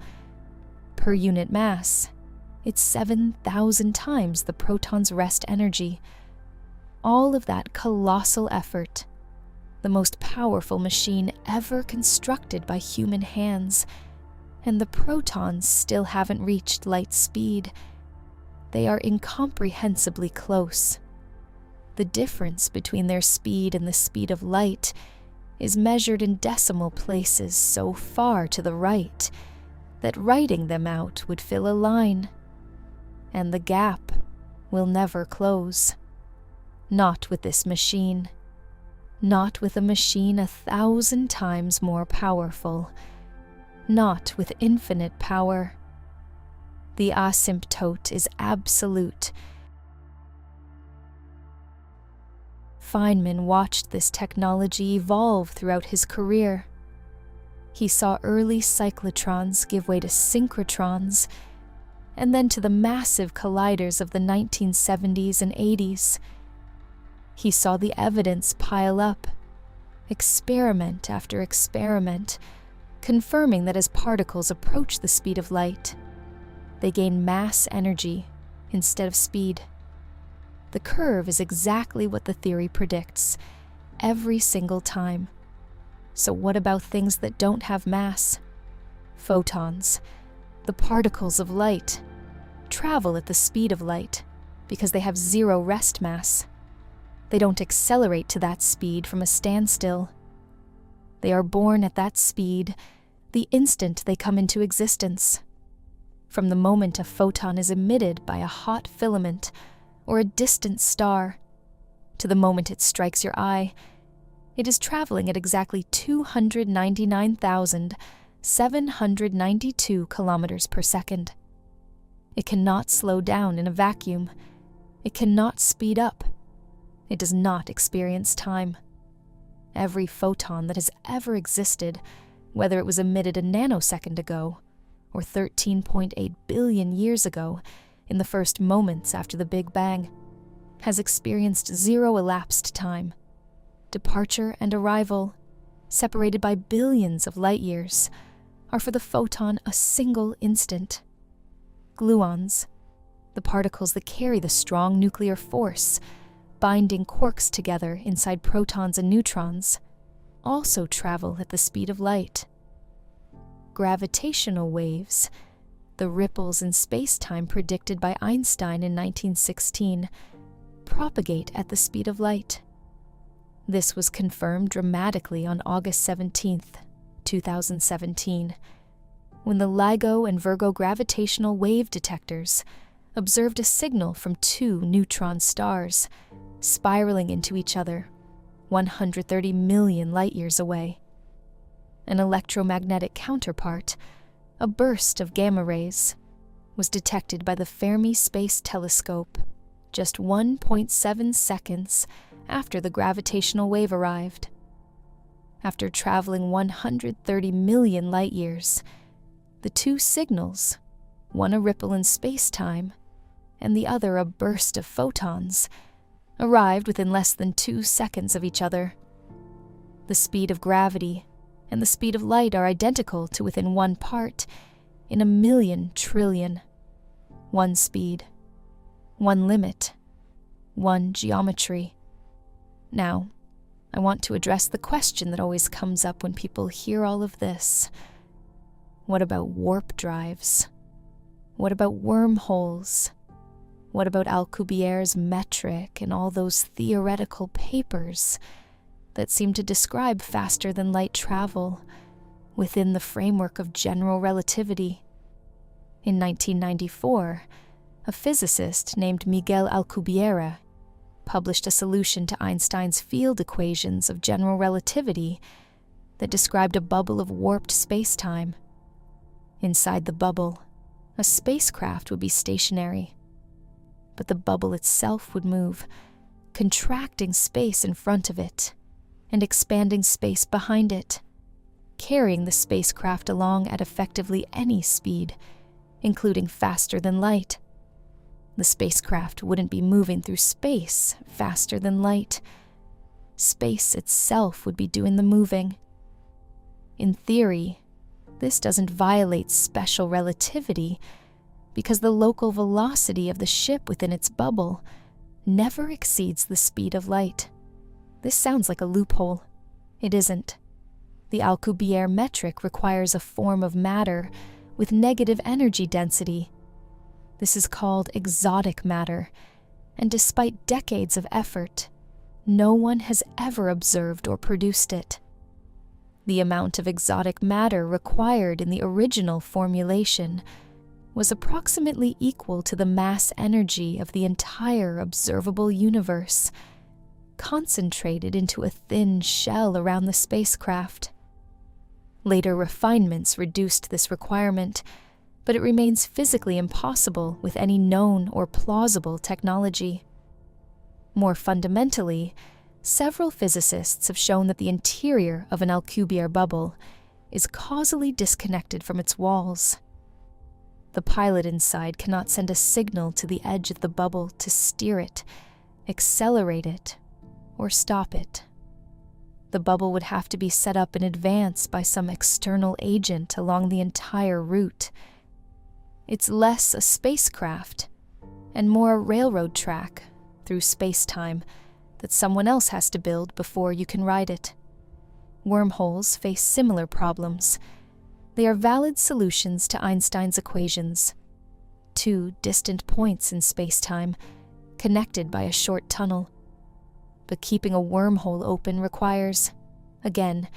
Per unit mass, it's 7,000 times the proton's rest energy. All of that colossal effort, the most powerful machine ever constructed by human hands, and the protons still haven't reached light speed. They are incomprehensibly close. The difference between their speed and the speed of light is measured in decimal places so far to the right that writing them out would fill a line, and the gap will never close. Not with this machine. Not with a machine 1,000 times more powerful. Not with infinite power. The asymptote is absolute. Feynman watched this technology evolve throughout his career. He saw early cyclotrons give way to synchrotrons, and then to the massive colliders of the 1970s and 80s. He saw the evidence pile up, experiment after experiment, confirming that as particles approach the speed of light, they gain mass energy instead of speed. The curve is exactly what the theory predicts, every single time. So what about things that don't have mass? Photons, the particles of light, travel at the speed of light because they have zero rest mass. They don't accelerate to that speed from a standstill. They are born at that speed the instant they come into existence. From the moment a photon is emitted by a hot filament or a distant star, to the moment it strikes your eye, it is traveling at exactly 299,792 kilometers per second. It cannot slow down in a vacuum. It cannot speed up. It does not experience time. Every photon that has ever existed, whether it was emitted a nanosecond ago or 13.8 billion years ago, in the first moments after the Big Bang, has experienced zero elapsed time. Departure and arrival, separated by billions of light years, are for the photon a single instant. Gluons, the particles that carry the strong nuclear force, binding quarks together inside protons and neutrons, also travel at the speed of light. Gravitational waves, the ripples in space-time predicted by Einstein in 1916, propagate at the speed of light. This was confirmed dramatically on August 17, 2017, when the LIGO and Virgo gravitational wave detectors observed a signal from two neutron stars spiraling into each other 130 million light-years away. An electromagnetic counterpart, a burst of gamma rays, was detected by the Fermi Space Telescope just 1.7 seconds after the gravitational wave arrived. After traveling 130 million light-years, the two signals, one a ripple in space-time and the other a burst of photons, arrived within less than 2 seconds of each other. The speed of gravity and the speed of light are identical to within one part in a million trillion. One speed, one limit, one geometry. Now, I want to address the question that always comes up when people hear all of this. What about warp drives? What about wormholes? What about Alcubierre's metric and all those theoretical papers that seem to describe faster-than-light travel within the framework of general relativity? In 1994, a physicist named Miguel Alcubierre published a solution to Einstein's field equations of general relativity that described a bubble of warped space-time. Inside the bubble, a spacecraft would be stationary, but the bubble itself would move, contracting space in front of it and expanding space behind it, carrying the spacecraft along at effectively any speed, including faster than light. The spacecraft wouldn't be moving through space faster than light. Space itself would be doing the moving. In theory, this doesn't violate special relativity because the local velocity of the ship within its bubble never exceeds the speed of light. This sounds like a loophole. It isn't. The Alcubierre metric requires a form of matter with negative energy density. This is called exotic matter, and despite decades of effort, no one has ever observed or produced it. The amount of exotic matter required in the original formulation was approximately equal to the mass energy of the entire observable universe, concentrated into a thin shell around the spacecraft. Later refinements reduced this requirement, but it remains physically impossible with any known or plausible technology. More fundamentally, several physicists have shown that the interior of an Alcubierre bubble is causally disconnected from its walls. The pilot inside cannot send a signal to the edge of the bubble to steer it, accelerate it, or stop it. The bubble would have to be set up in advance by some external agent along the entire route. It's less a spacecraft and more a railroad track through space-time that someone else has to build before you can ride it. Wormholes face similar problems. They are valid solutions to Einstein's equations. Two distant points in space-time, connected by a short tunnel. But keeping a wormhole open requires, again,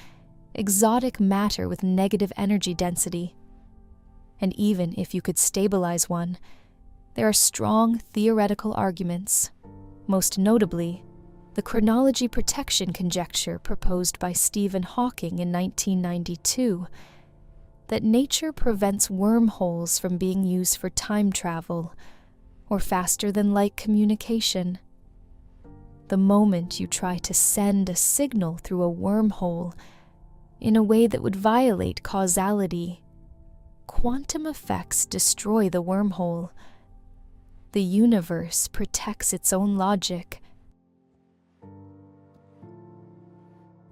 exotic matter with negative energy density. And even if you could stabilize one, there are strong theoretical arguments, most notably the chronology protection conjecture proposed by Stephen Hawking in 1992, that nature prevents wormholes from being used for time travel or faster-than-light communication. The moment you try to send a signal through a wormhole in a way that would violate causality, quantum effects destroy the wormhole. The universe protects its own logic.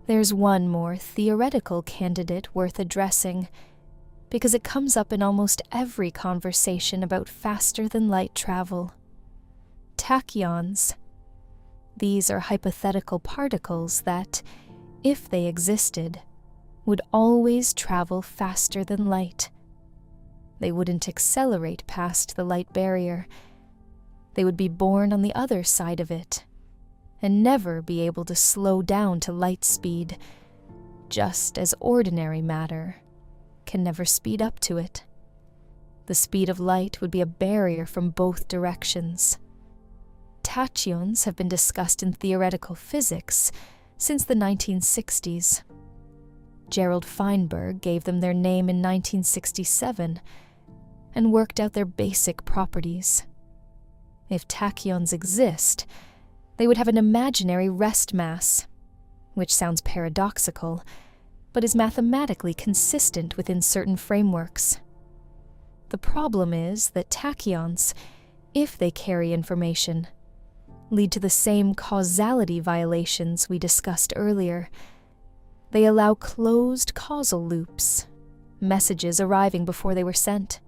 There's one more theoretical candidate worth addressing, because it comes up in almost every conversation about faster-than-light travel. Tachyons. These are hypothetical particles that, if they existed, would always travel faster than light. They wouldn't accelerate past the light barrier. They would be born on the other side of it, and never be able to slow down to light speed, just as ordinary matter can never speed up to it. The speed of light would be a barrier from both directions. Tachyons have been discussed in theoretical physics since the 1960s. Gerald Feinberg gave them their name in 1967 and worked out their basic properties. If tachyons exist, they would have an imaginary rest mass, which sounds paradoxical, but is mathematically consistent within certain frameworks. The problem is that tachyons, if they carry information, lead to the same causality violations we discussed earlier. They allow closed causal loops, messages arriving before they were sent.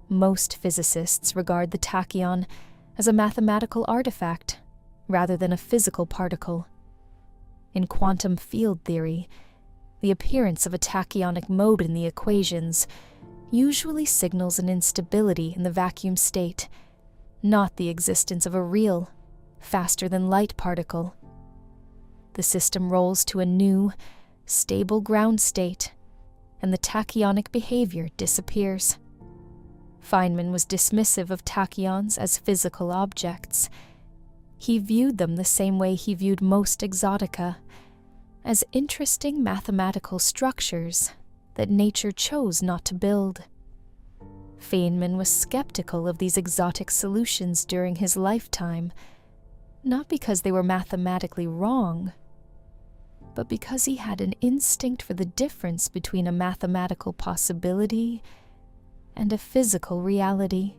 Most physicists regard the tachyon as a mathematical artifact rather than a physical particle. In quantum field theory, the appearance of a tachyonic mode in the equations usually signals an instability in the vacuum state, not the existence of a real, faster-than-light particle. The system rolls to a new, stable ground state, and the tachyonic behavior disappears. Feynman was dismissive of tachyons as physical objects. He viewed them the same way he viewed most exotica, as interesting mathematical structures that nature chose not to build. Feynman was skeptical of these exotic solutions during his lifetime, not because they were mathematically wrong, but because he had an instinct for the difference between a mathematical possibility and a physical reality.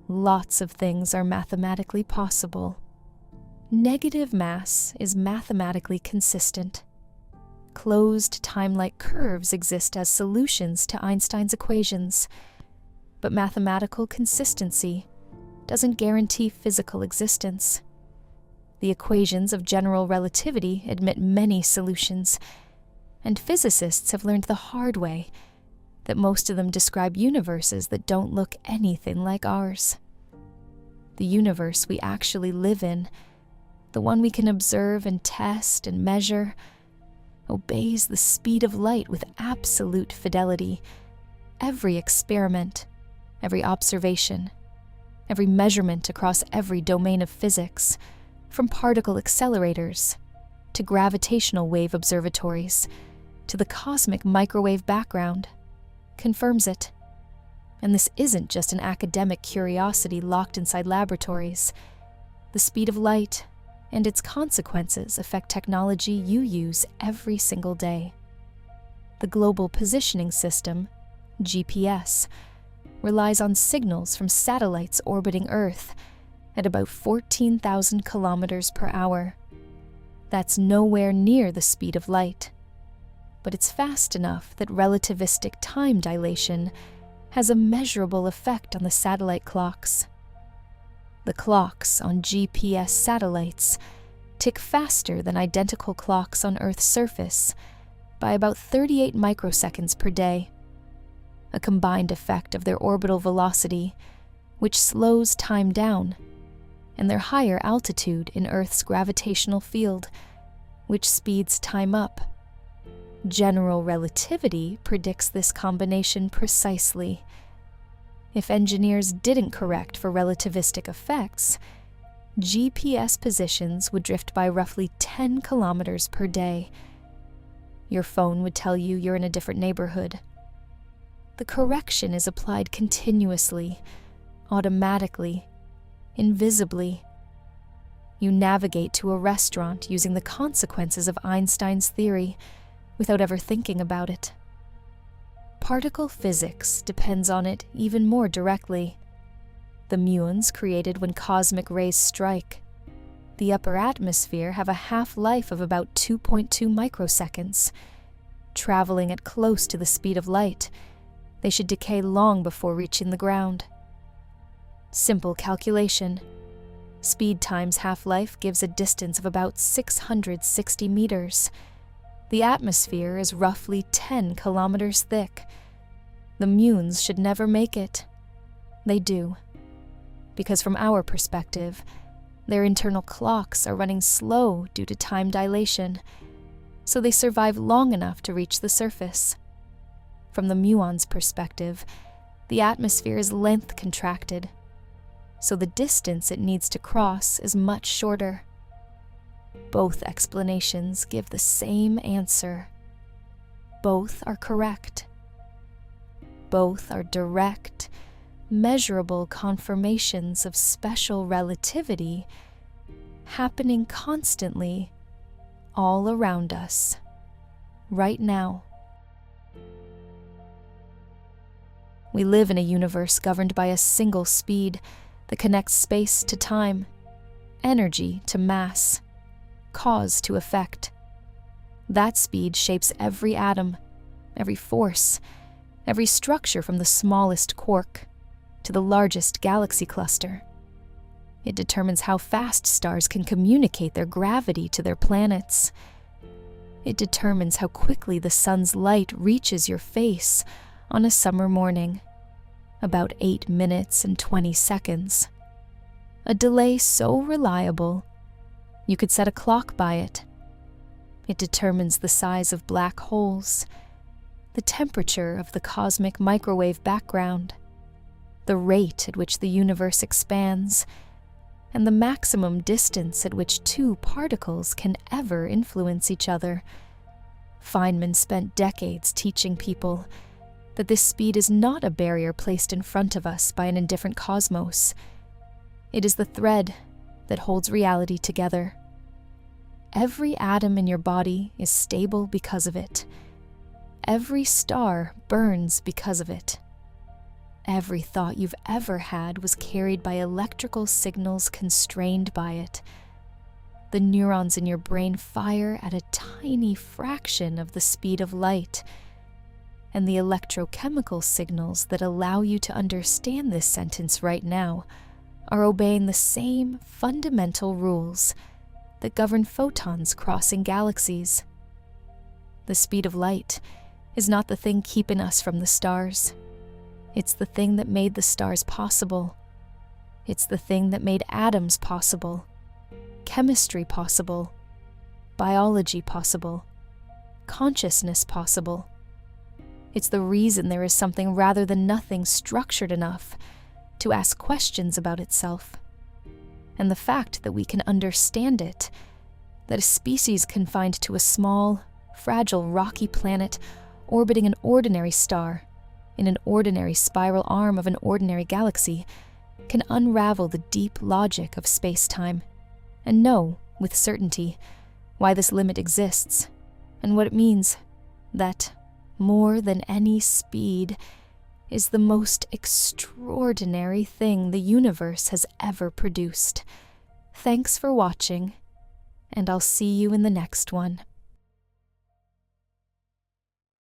Lots of things are mathematically possible. Negative mass is mathematically consistent. Closed time-like curves exist as solutions to Einstein's equations, but mathematical consistency doesn't guarantee physical existence. The equations of general relativity admit many solutions, and physicists have learned the hard way that most of them describe universes that don't look anything like ours. The universe we actually live in, the one we can observe and test and measure, obeys the speed of light with absolute fidelity. Every experiment, every observation, every measurement across every domain of physics, from particle accelerators to gravitational wave observatories to the cosmic microwave background, confirms it. And this isn't just an academic curiosity locked inside laboratories. The speed of light and its consequences affect technology you use every single day. The Global Positioning System, GPS, relies on signals from satellites orbiting Earth at about 14,000 kilometers per hour. That's nowhere near the speed of light, but it's fast enough that relativistic time dilation has a measurable effect on the satellite clocks. The clocks on GPS satellites tick faster than identical clocks on Earth's surface by about 38 microseconds per day, a combined effect of their orbital velocity, which slows time down, and their higher altitude in Earth's gravitational field, which speeds time up. General relativity predicts this combination precisely. If engineers didn't correct for relativistic effects, GPS positions would drift by roughly 10 kilometers per day. Your phone would tell you you're in a different neighborhood. The correction is applied continuously, automatically, invisibly. You navigate to a restaurant using the consequences of Einstein's theory without ever thinking about it. Particle physics depends on it even more directly. The muons created when cosmic rays strike. The upper atmosphere have a half-life of about 2.2 microseconds. Traveling at close to the speed of light, they should decay long before reaching the ground. Simple calculation. Speed times half-life gives a distance of about 660 meters. The atmosphere is roughly 10 kilometers thick. The muons should never make it. They do. Because from our perspective, their internal clocks are running slow due to time dilation, so they survive long enough to reach the surface. From the muon's perspective, the atmosphere is length contracted, so the distance it needs to cross is much shorter. Both explanations give the same answer. Both are correct. Both are direct, measurable confirmations of special relativity happening constantly all around us, right now. We live in a universe governed by a single speed that connects space to time, energy to mass, cause to effect. That speed shapes every atom, every force, every structure from the smallest quark to the largest galaxy cluster. It determines how fast stars can communicate their gravity to their planets. It determines how quickly the sun's light reaches your face on a summer morning, about 8 minutes and 20 seconds. A delay so reliable, you could set a clock by it. It determines the size of black holes, the temperature of the cosmic microwave background, the rate at which the universe expands, and the maximum distance at which two particles can ever influence each other. Feynman spent decades teaching people that this speed is not a barrier placed in front of us by an indifferent cosmos. It is the thread that holds reality together. Every atom in your body is stable because of it. Every star burns because of it. Every thought you've ever had was carried by electrical signals constrained by it. The neurons in your brain fire at a tiny fraction of the speed of light, and the electrochemical signals that allow you to understand this sentence right now are obeying the same fundamental rules that govern photons crossing galaxies. The speed of light is not the thing keeping us from the stars. It's the thing that made the stars possible. It's the thing that made atoms possible, chemistry possible, biology possible, consciousness possible. It's the reason there is something rather than nothing structured enough to ask questions about itself. And the fact that we can understand it, that a species confined to a small, fragile, rocky planet orbiting an ordinary star in an ordinary spiral arm of an ordinary galaxy, can unravel the deep logic of space-time and know, with certainty, why this limit exists and what it means that, more than any speed, is the most extraordinary thing the universe has ever produced. Thanks for watching, and I'll see you in the next one.